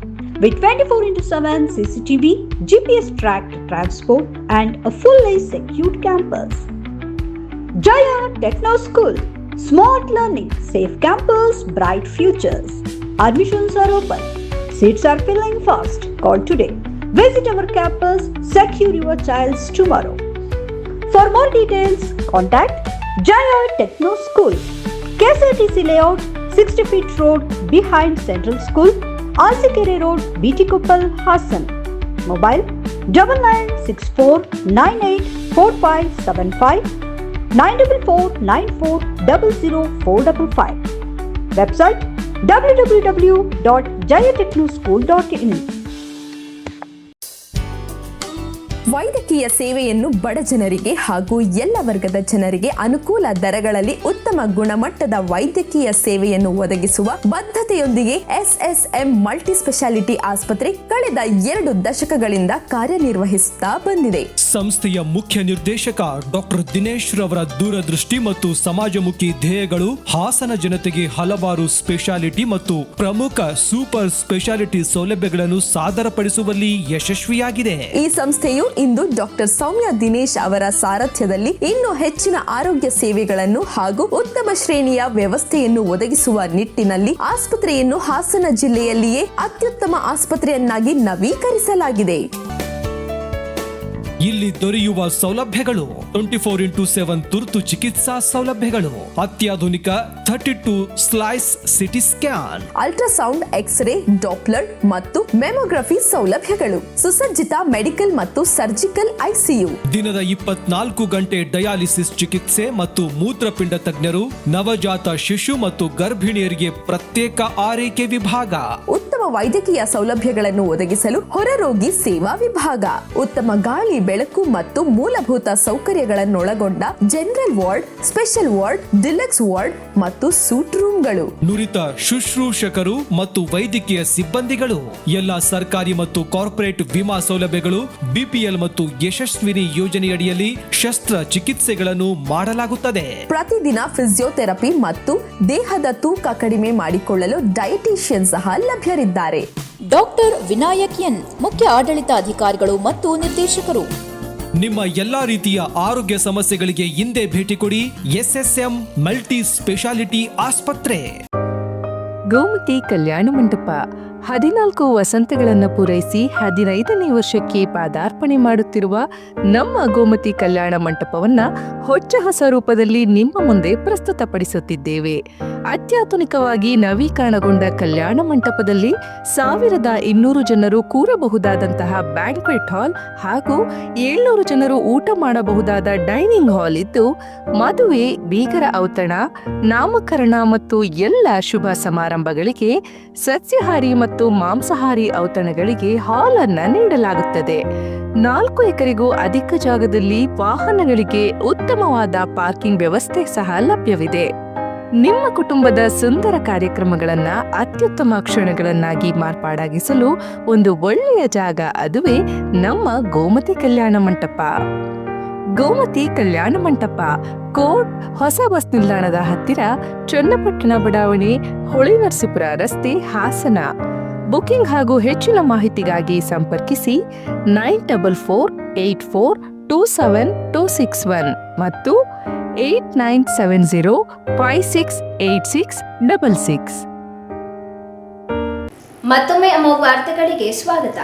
With 24/7 CCTV, GPS-tracked transport, and a fully secured campus. Jaya Techno School. Smart learning, safe campus, bright futures. Admissions are open. Seats are filling fast. Call today. Visit our campus. Secure your child's tomorrow. For more details, contact Jaya Techno School. KSRTC Layout, 60 feet road behind Central School, Alsikere Road, BT Koppal, Hassan. Mobile 9964984575, 94494000455. Website www.jayatechnoschool.in. ವೈದ್ಯಕೀಯ ಸೇವೆಯನ್ನು ಬಡ ಜನರಿಗೆ ಹಾಗೂ ಎಲ್ಲ ವರ್ಗದ ಜನರಿಗೆ ಅನುಕೂಲ ದರಗಳಲ್ಲಿ ಉತ್ತಮ ಗುಣಮಟ್ಟದ ವೈದ್ಯಕೀಯ ಸೇವೆಯನ್ನು ಒದಗಿಸುವ ಬದ್ಧತೆಯೊಂದಿಗೆ SSM ಮಲ್ಟಿ ಸ್ಪೆಷಾಲಿಟಿ ಆಸ್ಪತ್ರೆ ಕಳೆದ 2 ದಶಕಗಳಿಂದ ಕಾರ್ಯನಿರ್ವಹಿಸುತ್ತಾ ಬಂದಿದೆ. ಸಂಸ್ಥೆಯ ಮುಖ್ಯ ನಿರ್ದೇಶಕ ಡಾಕ್ಟರ್ ದಿನೇಶ್ ರವರ ದೂರದೃಷ್ಟಿ ಮತ್ತು ಸಮಾಜಮುಖಿ ಧ್ಯೇಯಗಳು ಹಾಸನ ಜನತೆಗೆ ಹಲವಾರು ಸ್ಪೆಷಾಲಿಟಿ ಮತ್ತು ಪ್ರಮುಖ ಸೂಪರ್ ಸ್ಪೆಷಾಲಿಟಿ ಸೌಲಭ್ಯಗಳನ್ನು ಸಾದರಪಡಿಸುವಲ್ಲಿ ಯಶಸ್ವಿಯಾಗಿದೆ. ಈ ಸಂಸ್ಥೆಯು ಇಂದು ಡಾಕ್ಟರ್ ಸೌಮ್ಯ ದಿನೇಶ್ ಅವರ ಸಾರಥ್ಯದಲ್ಲಿ ಇನ್ನೂ ಹೆಚ್ಚಿನ ಆರೋಗ್ಯ ಸೇವೆಗಳನ್ನು ಹಾಗೂ ಉತ್ತಮ ಶ್ರೇಣಿಯ ವ್ಯವಸ್ಥೆಯನ್ನು ಒದಗಿಸುವ ನಿಟ್ಟಿನಲ್ಲಿ ಆಸ್ಪತ್ರೆಯನ್ನು ಹಾಸನ ಜಿಲ್ಲೆಯಲ್ಲಿಯೇ ಅತ್ಯುತ್ತಮ ಆಸ್ಪತ್ರೆಯನ್ನಾಗಿ ನವೀಕರಿಸಲಾಗಿದೆ. ಇಲ್ಲಿ ದೊರೆಯುವ ಸೌಲಭ್ಯಗಳು 24x7 ತುರ್ತು ಚಿಕಿತ್ಸಾ ಸೌಲಭ್ಯಗಳು, ಅತ್ಯಾಧುನಿಕ 32 slice CT scan, ultrasound, X-ray, Doppler ಮತ್ತು ಮೆಮೊಗ್ರಫಿ ಸೌಲಭ್ಯಗಳು, ಸುಸಜ್ಜಿತ ಮೆಡಿಕಲ್ ಮತ್ತು ಸರ್ಜಿಕಲ್ ICU, ದಿನದ 24 ಗಂಟೆ ಡಯಾಲಿಸಿಸ್ ಚಿಕಿತ್ಸೆ ಮತ್ತು ಮೂತ್ರಪಿಂಡ ತಜ್ಞರು, ನವಜಾತ ಶಿಶು ಮತ್ತು ಗರ್ಭಿಣಿಯರಿಗೆ ಪ್ರತ್ಯೇಕ ಆರೈಕೆ ವಿಭಾಗ, ಉತ್ತಮ ವೈದ್ಯಕೀಯ ಸೌಲಭ್ಯಗಳನ್ನು ಒದಗಿಸಲು ಹೊರರೋಗಿ ಸೇವಾ ವಿಭಾಗ, ಉತ್ತಮ ಗಾಳಿ, ಬೆಳಕು ಮತ್ತು ಮೂಲಭೂತ ಸೌಕರ್ಯಗಳನ್ನೊಳಗೊಂಡ general ward, special ward, deluxe ward ಮತ್ತು ಸೂಟ್ ರೂಮ್ಗಳು, ನುರಿತ ಶುಶ್ರೂಷಕರು ಮತ್ತು ವೈದ್ಯಕೀಯ ಸಿಬ್ಬಂದಿಗಳು, ಎಲ್ಲ ಸರ್ಕಾರಿ ಮತ್ತು ಕಾರ್ಪೊರೇಟ್ ವಿಮಾ ಸೌಲಭ್ಯಗಳು, BPL ಮತ್ತು ಯಶಸ್ವಿನಿ ಯೋಜನೆಯಡಿಯಲ್ಲಿ ಶಸ್ತ್ರ ಚಿಕಿತ್ಸೆಗಳನ್ನು ಮಾಡಲಾಗುತ್ತದೆ. ಪ್ರತಿದಿನ ಫಿಸಿಯೋಥೆರಪಿ ಮತ್ತು ದೇಹದ ತೂಕ ಕಡಿಮೆ ಮಾಡಿಕೊಳ್ಳಲು ಡಯಟಿಷಿಯನ್ ಸಹ ಲಭ್ಯರಿದ್ದಾರೆ. ಡಾಕ್ಟರ್ ವಿನಾಯಕ್ ಎನ್, ಮುಖ್ಯ ಆಡಳಿತ ಅಧಿಕಾರಿಗಳು ಮತ್ತು ನಿರ್ದೇಶಕರು. ನಿಮ್ಮ ಎಲ್ಲಾ ರೀತಿಯ ಆರೋಗ್ಯ ಸಮಸ್ಯೆಗಳಿಗೆ ಹಿಂದೆ ಭೇಟಿ ಕೊಡಿ SSM ಮಲ್ಟಿ ಸ್ಪೆಷಾಲಿಟಿ ಆಸ್ಪತ್ರೆ. ಗೋಮತಿ ಕಲ್ಯಾಣ ಮಂಟಪ 14 ವಸಂತಗಳನ್ನು ಪೂರೈಸಿ 15ನೇ ವರ್ಷಕ್ಕೆ ಪಾದಾರ್ಪಣೆ ಮಾಡುತ್ತಿರುವ ನಮ್ಮ ಗೋಮತಿ ಕಲ್ಯಾಣ ಮಂಟಪವನ್ನ ಹೊಚ್ಚ ಹೊಸ ರೂಪದಲ್ಲಿ ನಿಮ್ಮ ಮುಂದೆ ಪ್ರಸ್ತುತಪಡಿಸುತ್ತಿದ್ದೇವೆ. ಅತ್ಯಾಧುನಿಕವಾಗಿ ನವೀಕರಣಗೊಂಡ ಕಲ್ಯಾಣ ಮಂಟಪದಲ್ಲಿ 1200 ಜನರು ಕೂರಬಹುದಾದಂತಹ ಬ್ಯಾಂಕ್ವೆಟ್ ಹಾಲ್ ಹಾಗೂ 700 ಜನರು ಊಟ ಮಾಡಬಹುದಾದ ಡೈನಿಂಗ್ ಹಾಲ್ ಇದ್ದು, ಮದುವೆ, ಬೀಗರ ಔತಣ, ನಾಮಕರಣ ಮತ್ತು ಎಲ್ಲ ಶುಭ ಸಮಾರಂಭಗಳಿಗೆ ಸಸ್ಯಾಹಾರಿ ಮತ್ತು ಮಾಂಸಾಹಾರಿ ಔತಣಗಳಿಗೆ ಹಾಲ್ ಅನ್ನು ನೀಡಲಾಗುತ್ತದೆ. 4 ಎಕರೆಗೂ ಅಧಿಕ ಜಾಗದಲ್ಲಿ ವಾಹನಗಳಿಗೆ ಉತ್ತಮವಾದ ಪಾರ್ಕಿಂಗ್ ವ್ಯವಸ್ಥೆ ಸಹ ಲಭ್ಯವಿದೆ. ನಿಮ್ಮ ಕುಟುಂಬದ ಸುಂದರ ಕಾರ್ಯಕ್ರಮಗಳನ್ನ ಅತ್ಯುತ್ತಮ ಕ್ಷಣಗಳನ್ನಾಗಿ ಮಾರ್ಪಾಡಾಗಿಸಲು ಒಂದು ಒಳ್ಳೆಯ ಜಾಗ, ಅದುವೇ ನಮ್ಮ ಗೋಮತಿ ಕಲ್ಯಾಣ ಮಂಟಪ. ಗೋಮತಿ ಕಲ್ಯಾಣ ಮಂಟಪ, ಕೋಟ್ ಹೊಸ ಬಸ್ ನಿಲ್ದಾಣದ ಹತ್ತಿರ, ಚನ್ನಪಟ್ಟಣ ಬಡಾವಣೆ, ಹೊಳೆನರಸೀಪುರ ರಸ್ತೆ, ಹಾಸನ. ಬುಕಿಂಗ್ ಹಾಗೂ ಹೆಚ್ಚಿನ ಮಾಹಿತಿಗಾಗಿ ಸಂಪರ್ಕಿಸಿ 9484827261 ಮತ್ತು 8970568666. ಮತ್ತೊಮ್ಮೆ ಅಮ್ಮ ವಾರ್ತೆಗಳಿಗೆ ಸ್ವಾಗತ.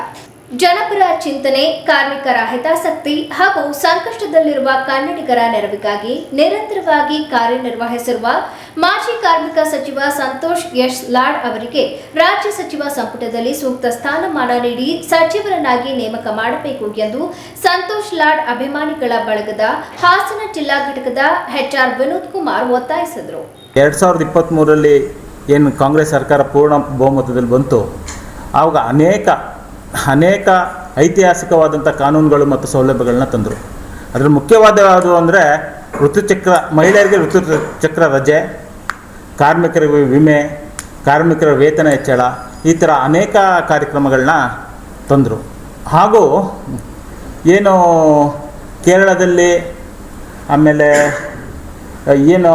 ಜನಪರ ಚಿಂತನೆ, ಕಾರ್ಮಿಕರ ಹಿತಾಸಕ್ತಿ ಹಾಗೂ ಸಂಕಷ್ಟದಲ್ಲಿರುವ ಕನ್ನಡಿಗರ ನೆರವಿಗಾಗಿ ನಿರಂತರವಾಗಿ ಕಾರ್ಯನಿರ್ವಹಿಸಿರುವ ಮಾಜಿ ಕಾರ್ಮಿಕ ಸಚಿವ ಸಂತೋಷ್ ಎಸ್ ಲಾಡ್ ಅವರಿಗೆ ರಾಜ್ಯ ಸಚಿವ ಸಂಪುಟದಲ್ಲಿ ಸೂಕ್ತ ಸ್ಥಾನಮಾನ ನೀಡಿ ಸಚಿವರನ್ನಾಗಿ ನೇಮಕ ಮಾಡಬೇಕು ಎಂದು ಸಂತೋಷ್ ಲಾಡ್ ಅಭಿಮಾನಿಗಳ ಬಳಗದ ಹಾಸನ ಜಿಲ್ಲಾ ಘಟಕದ HR ವಿನೋದ್ ಕುಮಾರ್ ಒತ್ತಾಯಿಸಿದರು. 2023ರಲ್ಲಿ ಏನು ಕಾಂಗ್ರೆಸ್ ಸರ್ಕಾರ ಪೂರ್ಣ ಬಹುಮತದಲ್ಲಿ ಬಂತು, ಆವಾಗ ಅನೇಕ ಐತಿಹಾಸಿಕವಾದಂಥ ಕಾನೂನುಗಳು ಮತ್ತು ಸೌಲಭ್ಯಗಳನ್ನ ತಂದರು. ಅದರ ಮುಖ್ಯವಾದ ಯಾವುದು ಅಂದರೆ ಮಹಿಳೆಯರಿಗೆ ಋತುಚಕ್ರ ರಜೆ, ಕಾರ್ಮಿಕರಿಗೆ ವಿಮೆ, ಕಾರ್ಮಿಕರ ವೇತನ ಹೆಚ್ಚಳ, ಈ ಥರ ಅನೇಕ ಕಾರ್ಯಕ್ರಮಗಳನ್ನ ತಂದರು. ಹಾಗೂ ಏನು ಕೇರಳದಲ್ಲಿ ಆಮೇಲೆ ಏನು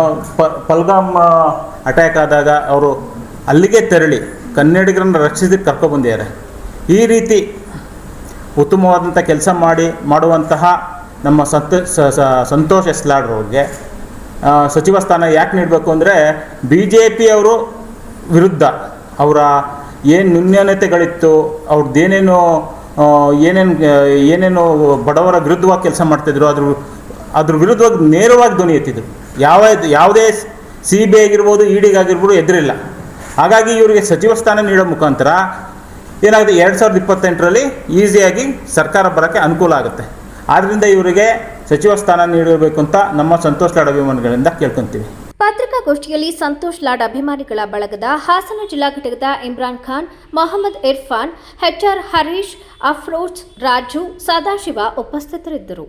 ಪಲ್ಗಾಮ್ ಅಟ್ಯಾಕ್ ಆದಾಗ ಅವರು ಅಲ್ಲಿಗೆ ತೆರಳಿ ಕನ್ನಡಿಗರನ್ನು ರಕ್ಷಿಸಿ ಕರ್ಕೊಬಂದಿದ್ದಾರೆ. ಈ ರೀತಿ ಉತ್ತಮವಾದಂಥ ಕೆಲಸ ಮಾಡುವಂತಹ ನಮ್ಮ ಸಂತೋಷ್ ಎಸ್ ಲಾಡ್ ಅವ್ರಿಗೆ ಸಚಿವ ಸ್ಥಾನ ಯಾಕೆ ನೀಡಬೇಕು ಅಂದರೆ, BJP ಅವರು ವಿರುದ್ಧ ಅವರ ಏನು ನ್ಯೂನ್ಯತೆಗಳಿತ್ತು, ಅವ್ರದ್ದು ಏನೇನು ಬಡವರ ವಿರುದ್ಧವಾಗಿ ಕೆಲಸ ಮಾಡ್ತಿದ್ರು, ಅದ್ರ ವಿರುದ್ಧವಾಗಿ ನೇರವಾಗಿ ಧ್ವನಿ ಎತ್ತಿದ್ರು. ಯಾವುದೇ CBI ಆಗಿರ್ಬೋದು, ED ಆಗಿರ್ಬೋದು ಎದುರಿಲ್ಲ. ಹಾಗಾಗಿ ಇವರಿಗೆ ಸಚಿವ ಸ್ಥಾನ ನೀಡೋ ಮುಖಾಂತರ ಏನಾಗುತ್ತೆ, 2028ರಲ್ಲಿ ಈಸಿಯಾಗಿ ಸರ್ಕಾರ ಬರೋಕ್ಕೆ ಅನುಕೂಲ ಆಗುತ್ತೆ. ಆದ್ದರಿಂದ ಇವರಿಗೆ ಸಚಿವ ಸ್ಥಾನ ನೀಡಬೇಕು ಅಂತ ನಮ್ಮ ಸಂತೋಷ್ ಲಾಡ್ ಅಭಿಮಾನಿಗಳಿಂದ ಕೇಳ್ಕೊಂತೀವಿ. ಪತ್ರಿಕಾಗೋಷ್ಠಿಯಲ್ಲಿ ಸಂತೋಷ್ ಲಾಡ್ ಅಭಿಮಾನಿಗಳ ಬಳಗದ ಹಾಸನ ಜಿಲ್ಲಾ ಘಟಕದ ಇಮ್ರಾನ್ ಖಾನ್, ಮೊಹಮ್ಮದ್ ಇರ್ಫಾನ್, HR ಹರೀಶ್, ಅಫ್ರೋಜ್, ರಾಜು, ಸದಾಶಿವ ಉಪಸ್ಥಿತರಿದ್ದರು.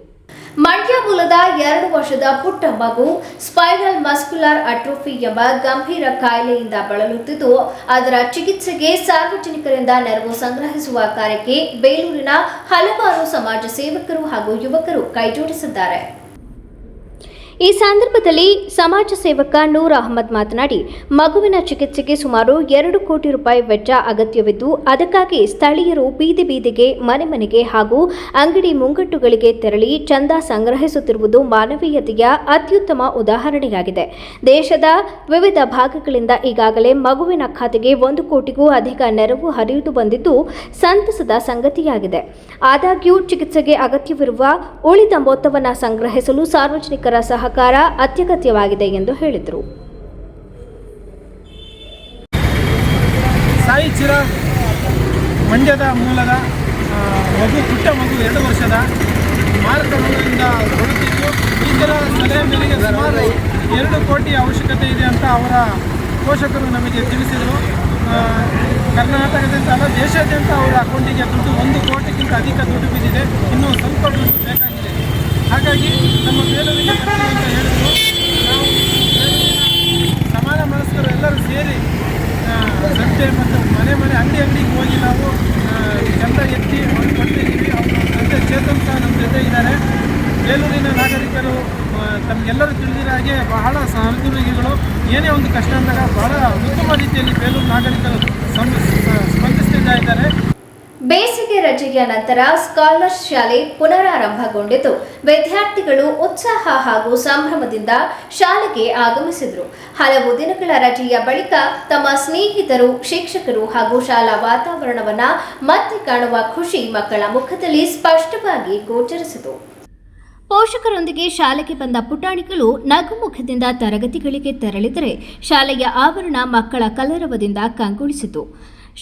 ಮಂಡ್ಯ ಮೂಲದ 2 ವರ್ಷದ ಪುಟ್ಟ ಮಗು ಸ್ಪೈನಲ್ ಮಸ್ಕ್ಯುಲರ್ ಅಟ್ರೋಫಿ ಎಂಬ ಗಂಭೀರ ಕಾಯಿಲೆಯಿಂದ ಬಳಲುತ್ತಿದ್ದು, ಅದರ ಚಿಕಿತ್ಸೆಗೆ ಸಾರ್ವಜನಿಕರಿಂದ ನೆರವು ಸಂಗ್ರಹಿಸುವ ಕಾರ್ಯಕ್ಕೆ ಬೇಲೂರಿನ ಹಲವಾರು ಸಮಾಜ ಸೇವಕರು ಹಾಗೂ ಯುವಕರು ಕೈಜೋಡಿಸಿದ್ದಾರೆ. ಈ ಸಂದರ್ಭದಲ್ಲಿ ಸಮಾಜ ಸೇವಕ ನೂರ್ ಅಹಮದ್ ಮಾತನಾಡಿ, ಮಗುವಿನ ಚಿಕಿತ್ಸೆಗೆ ಸುಮಾರು 2 ಕೋಟಿ ರೂಪಾಯಿ ವೆಚ್ಚ ಅಗತ್ಯವಿದ್ದು, ಅದಕ್ಕಾಗಿ ಸ್ಥಳೀಯರು ಬೀದಿ ಬೀದಿಗೆ, ಮನೆ ಮನೆಗೆ ಹಾಗೂ ಅಂಗಡಿ ಮುಂಗಟ್ಟುಗಳಿಗೆ ತೆರಳಿ ಚಂದ ಸಂಗ್ರಹಿಸುತ್ತಿರುವುದು ಮಾನವೀಯತೆಯ ಅತ್ಯುತ್ತಮ ಉದಾಹರಣೆಯಾಗಿದೆ. ದೇಶದ ವಿವಿಧ ಭಾಗಗಳಿಂದ ಈಗಾಗಲೇ ಮಗುವಿನ ಖಾತೆಗೆ 1 ಕೋಟಿಗೂ ಅಧಿಕ ನೆರವು ಹರಿದು ಬಂದಿದ್ದು ಸಂತಸದ ಸಂಗತಿಯಾಗಿದೆ. ಆದಾಗ್ಯೂ ಚಿಕಿತ್ಸೆಗೆ ಅಗತ್ಯವಿರುವ ಉಳಿದ ಮೊತ್ತವನ್ನು ಸಂಗ್ರಹಿಸಲು ಸಾರ್ವಜನಿಕರ ಸಹಕಾರ ಅತ್ಯಗತ್ಯವಾಗಿದೆ ಎಂದು ಹೇಳಿದರು. ಸಾಯಿ ಚಿರ ಮಂಡ್ಯದ ಮೂಲದ ಪುಟ್ಟ ಮಗು 2 ವರ್ಷದ ಮಾರಕ ರೋಗದಿಂದ ಬರುತ್ತಿದ್ದು, ಇದರ ಸಲಹೆ ಮೇರೆಗೆ ಸುಮಾರು 2 ಕೋಟಿ ಅವಶ್ಯಕತೆ ಇದೆ ಅಂತ ಅವರ ಪೋಷಕರು ನಮಗೆ ತಿಳಿಸಿದರು. ಕರ್ನಾಟಕದಿಂದ ಅಲ್ಲ, ದೇಶಾದ್ಯಂತ ಅವರ ಅಕೌಂಟಿಗೆ ದುಡ್ಡು 1 ಕೋಟಿಗಿಂತ ಅಧಿಕ ದುಡ್ಡು ಬಿದ್ದಿದೆ. ಇನ್ನೂ ಸ್ವಲ್ಪ ದುಡ್ಡು ಬೇಕಾಗಿದೆ. ಹಾಗಾಗಿ ನಮ್ಮ ಬೇಲೂರಿಗೆ ಬರ್ತೀವಿ ಅಂತ ಹೇಳಿದ್ರು. ನಾವು ಸಮಾನ ಮನಸ್ಕರು ಎಲ್ಲರೂ ಸೇರಿ ಸಂತೆ ಮತ್ತು ಮನೆ ಅಂಗಡಿಗೆ ಹೋಗಿ ನಾವು ಚಂದ ಎತ್ತಿ ಅವ್ರು ಕೊಟ್ಟಿದ್ದೀವಿ. ಅವರು ತಂದೆ ಚೇತನ್ ಸಹ ನಮ್ಮ ಜೊತೆ ಇದ್ದಾರೆ. ಬೇಲೂರಿನ ನಾಗರಿಕರು ತಮಗೆಲ್ಲರೂ ತಿಳಿದಿರೋ ಹಾಗೆ ಬಹಳ ಸಹೃದಯಿಗಳು. ಏನೇ ಒಂದು ಕಷ್ಟ ಅಂದಾಗ ಬಹಳ ಉತ್ತಮ ರೀತಿಯಲ್ಲಿ ಬೇಲೂರು ನಾಗರಿಕರು ಸ್ಪಂದಿಸ್ತಾ ಇದ್ದಾರೆ. ಬೇಸಿಗೆ ರಜೆಯ ನಂತರ ಸ್ಕಾಲರ್ಸ್ ಶಾಲೆ ಪುನರಾರಂಭಗೊಂಡಿದ್ದು, ವಿದ್ಯಾರ್ಥಿಗಳು ಉತ್ಸಾಹ ಹಾಗೂ ಸಂಭ್ರಮದಿಂದ ಶಾಲೆಗೆ ಆಗಮಿಸಿದರು. ಹಲವು ದಿನಗಳ ರಜೆಯ ಬಳಿಕ ತಮ್ಮ ಸ್ನೇಹಿತರು, ಶಿಕ್ಷಕರು ಹಾಗೂ ಶಾಲಾ ವಾತಾವರಣವನ್ನು ಮತ್ತೆ ಕಾಣುವ ಖುಷಿ ಮಕ್ಕಳ ಮುಖದಲ್ಲಿ ಸ್ಪಷ್ಟವಾಗಿ ಗೋಚರಿಸಿತು. ಪೋಷಕರೊಂದಿಗೆ ಶಾಲೆಗೆ ಬಂದ ಪುಟಾಣಿಗಳು ನಗುಮುಖದಿಂದ ತರಗತಿಗಳಿಗೆ ತೆರಳಿದರೆ ಶಾಲೆಯ ಆವರಣ ಮಕ್ಕಳ ಕಲರವದಿಂದ ಕಂಗೊಳಿಸಿತು.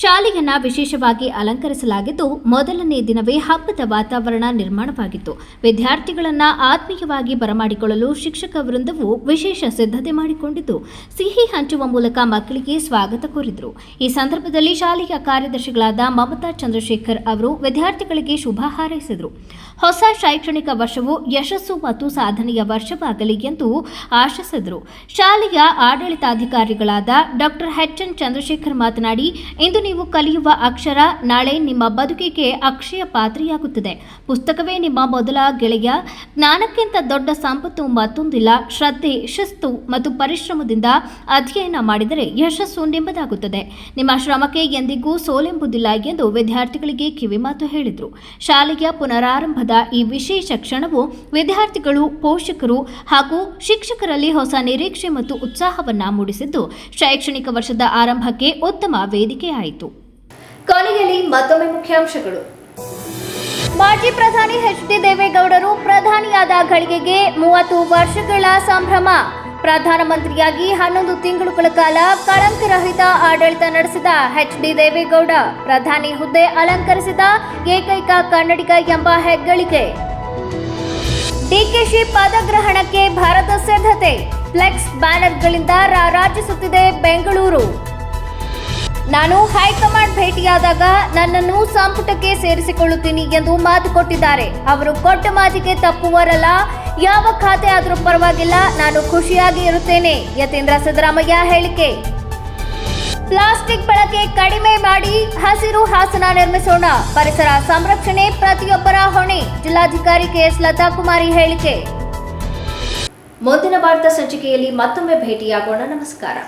ಶಾಲೆಯನ್ನ ವಿಶೇಷವಾಗಿ ಅಲಂಕರಿಸಲಾಗಿದ್ದು ಮೊದಲನೇ ದಿನವೇ ಹಬ್ಬದ ವಾತಾವರಣ ನಿರ್ಮಾಣವಾಗಿತ್ತು. ವಿದ್ಯಾರ್ಥಿಗಳನ್ನ ಆತ್ಮೀಯವಾಗಿ ಬರಮಾಡಿಕೊಳ್ಳಲು ಶಿಕ್ಷಕ ವೃಂದವು ವಿಶೇಷ ಸಿದ್ಧತೆ ಮಾಡಿಕೊಂಡಿದ್ದು ಸಿಹಿ ಹಂಚುವ ಮೂಲಕ ಮಕ್ಕಳಿಗೆ ಸ್ವಾಗತ ಕೋರಿದರು. ಈ ಸಂದರ್ಭದಲ್ಲಿ ಶಾಲೆಯ ಕಾರ್ಯದರ್ಶಿಗಳಾದ ಮಮತಾ ಚಂದ್ರಶೇಖರ್ ಅವರು ವಿದ್ಯಾರ್ಥಿಗಳಿಗೆ ಶುಭ ಹಾರೈಸಿದರು. ಹೊಸ ಶೈಕ್ಷಣಿಕ ವರ್ಷವು ಯಶಸ್ಸು ಮತ್ತು ಸಾಧನೆಯ ವರ್ಷವಾಗಲಿ ಎಂದು ಆಶಿಸಿದರು. ಶಾಲೆಯ ಆಡಳಿತಾಧಿಕಾರಿಗಳಾದ ಡಾಕ್ಟರ್ ಎಚ್.ಎನ್. ಚಂದ್ರಶೇಖರ್ ಮಾತನಾಡಿ, ಇಂದು ನೀವು ಕಲಿಯುವ ಅಕ್ಷರ ನಾಳೆ ನಿಮ್ಮ ಬದುಕಿಗೆ ಅಕ್ಷಯ ಪಾತ್ರೆಯಾಗುತ್ತದೆ. ಪುಸ್ತಕವೇ ನಿಮ್ಮ ಮೊದಲ ಗೆಳೆಯ. ಜ್ಞಾನಕ್ಕಿಂತ ದೊಡ್ಡ ಸಂಪತ್ತು ಮತ್ತೊಂದಿಲ್ಲ. ಶ್ರದ್ಧೆ, ಶಿಸ್ತು ಮತ್ತು ಪರಿಶ್ರಮದಿಂದ ಅಧ್ಯಯನ ಮಾಡಿದರೆ ಯಶಸ್ಸು ನಿಮ್ಮದಾಗುತ್ತದೆ. ನಿಮ್ಮ ಶ್ರಮಕ್ಕೆ ಎಂದಿಗೂ ಸೋಲೆಂಬುದಿಲ್ಲ ಎಂದು ವಿದ್ಯಾರ್ಥಿಗಳಿಗೆ ಕಿವಿಮಾತು ಹೇಳಿದರು. ಶಾಲೆಯ ಪುನರಾರಂಭದ ಈ ವಿಶೇಷ ಕ್ಷಣವು ವಿದ್ಯಾರ್ಥಿಗಳು, ಪೋಷಕರು ಹಾಗೂ ಶಿಕ್ಷಕರಲ್ಲಿ ಹೊಸ ನಿರೀಕ್ಷೆ ಮತ್ತು ಉತ್ಸಾಹವನ್ನ ಮೂಡಿಸಿದ್ದು ಶೈಕ್ಷಣಿಕ ವರ್ಷದ ಆರಂಭಕ್ಕೆ ಉತ್ತಮ ವೇದಿಕೆಯಾಯಿತು. ಕೊನೆಯಲ್ಲಿ ಮತ್ತೊಮ್ಮೆ ಮುಖ್ಯಾಂಶಗಳು. ಮಾಜಿ ಪ್ರಧಾನಿ ಎಚ್.ಡಿ. ದೇವೇಗೌಡರು ಪ್ರಧಾನಿಯಾದ ಘಳಿಗೆಗೆ 30 ವರ್ಷಗಳ ಸಂಭ್ರಮ. ಪ್ರಧಾನಮಂತ್ರಿಯಾಗಿ 11 ತಿಂಗಳುಗಳ ಕಾಲ ಕಳಂಕರಹಿತ ಆಡಳಿತ ನಡೆಸಿದ ಎಚ್.ಡಿ. ದೇವೇಗೌಡ ಪ್ರಧಾನಿ ಹುದ್ದೆ ಅಲಂಕರಿಸಿದ ಏಕೈಕ ಕನ್ನಡಿಗ ಎಂಬ ಹೆಗ್ಗಳಿಕೆ. ಡಿಕೆಶಿ ಪದಗ್ರಹಣಕ್ಕೆ ಭಾರತ ಸಿದ್ಧತೆ. ಫ್ಲೆಕ್ಸ್ ಬ್ಯಾನರ್ಗಳಿಂದ ರಾರಾಜಿಸುತ್ತಿದೆ ಬೆಂಗಳೂರು. ನಾನು ಹೈಕಮಾಂಡ್ ಭೇಟಿಯಾದಾಗ ನನ್ನನ್ನು ಸಂಪುಟಕ್ಕೆ ಸೇರಿಸಿಕೊಳ್ಳುತ್ತೀನಿ ಎಂದು ಮಾತು ಕೊಟ್ಟಿದ್ದಾರೆ. ಅವರು ಕೊಟ್ಟ ಮಾತಿಗೆ ತಪ್ಪುವರಲ್ಲ. ಯಾವ ಖಾತೆ ಆದರೂ ಪರವಾಗಿಲ್ಲ, ನಾನು ಖುಷಿಯಾಗಿ ಇರುತ್ತೇನೆ. ಯತೀಂದ್ರ ಸಿದ್ದರಾಮಯ್ಯ ಹೇಳಿಕೆ. ಪ್ಲಾಸ್ಟಿಕ್ ಬಳಕೆ ಕಡಿಮೆ ಮಾಡಿ ಹಸಿರು ಹಾಸನ ನಿರ್ಮಿಸೋಣ. ಪರಿಸರ ಸಂರಕ್ಷಣೆ ಪ್ರತಿಯೊಬ್ಬರ ಹೊಣೆ. ಜಿಲ್ಲಾಧಿಕಾರಿ ಕೆ.ಎಸ್. ಲತಾಕುಮಾರಿ ಹೇಳಿಕೆ. ಮುಂದಿನ ವಾರ್ತಾ ಸಂಚಿಕೆಯಲ್ಲಿ ಮತ್ತೊಮ್ಮೆ ಭೇಟಿಯಾಗೋಣ. ನಮಸ್ಕಾರ.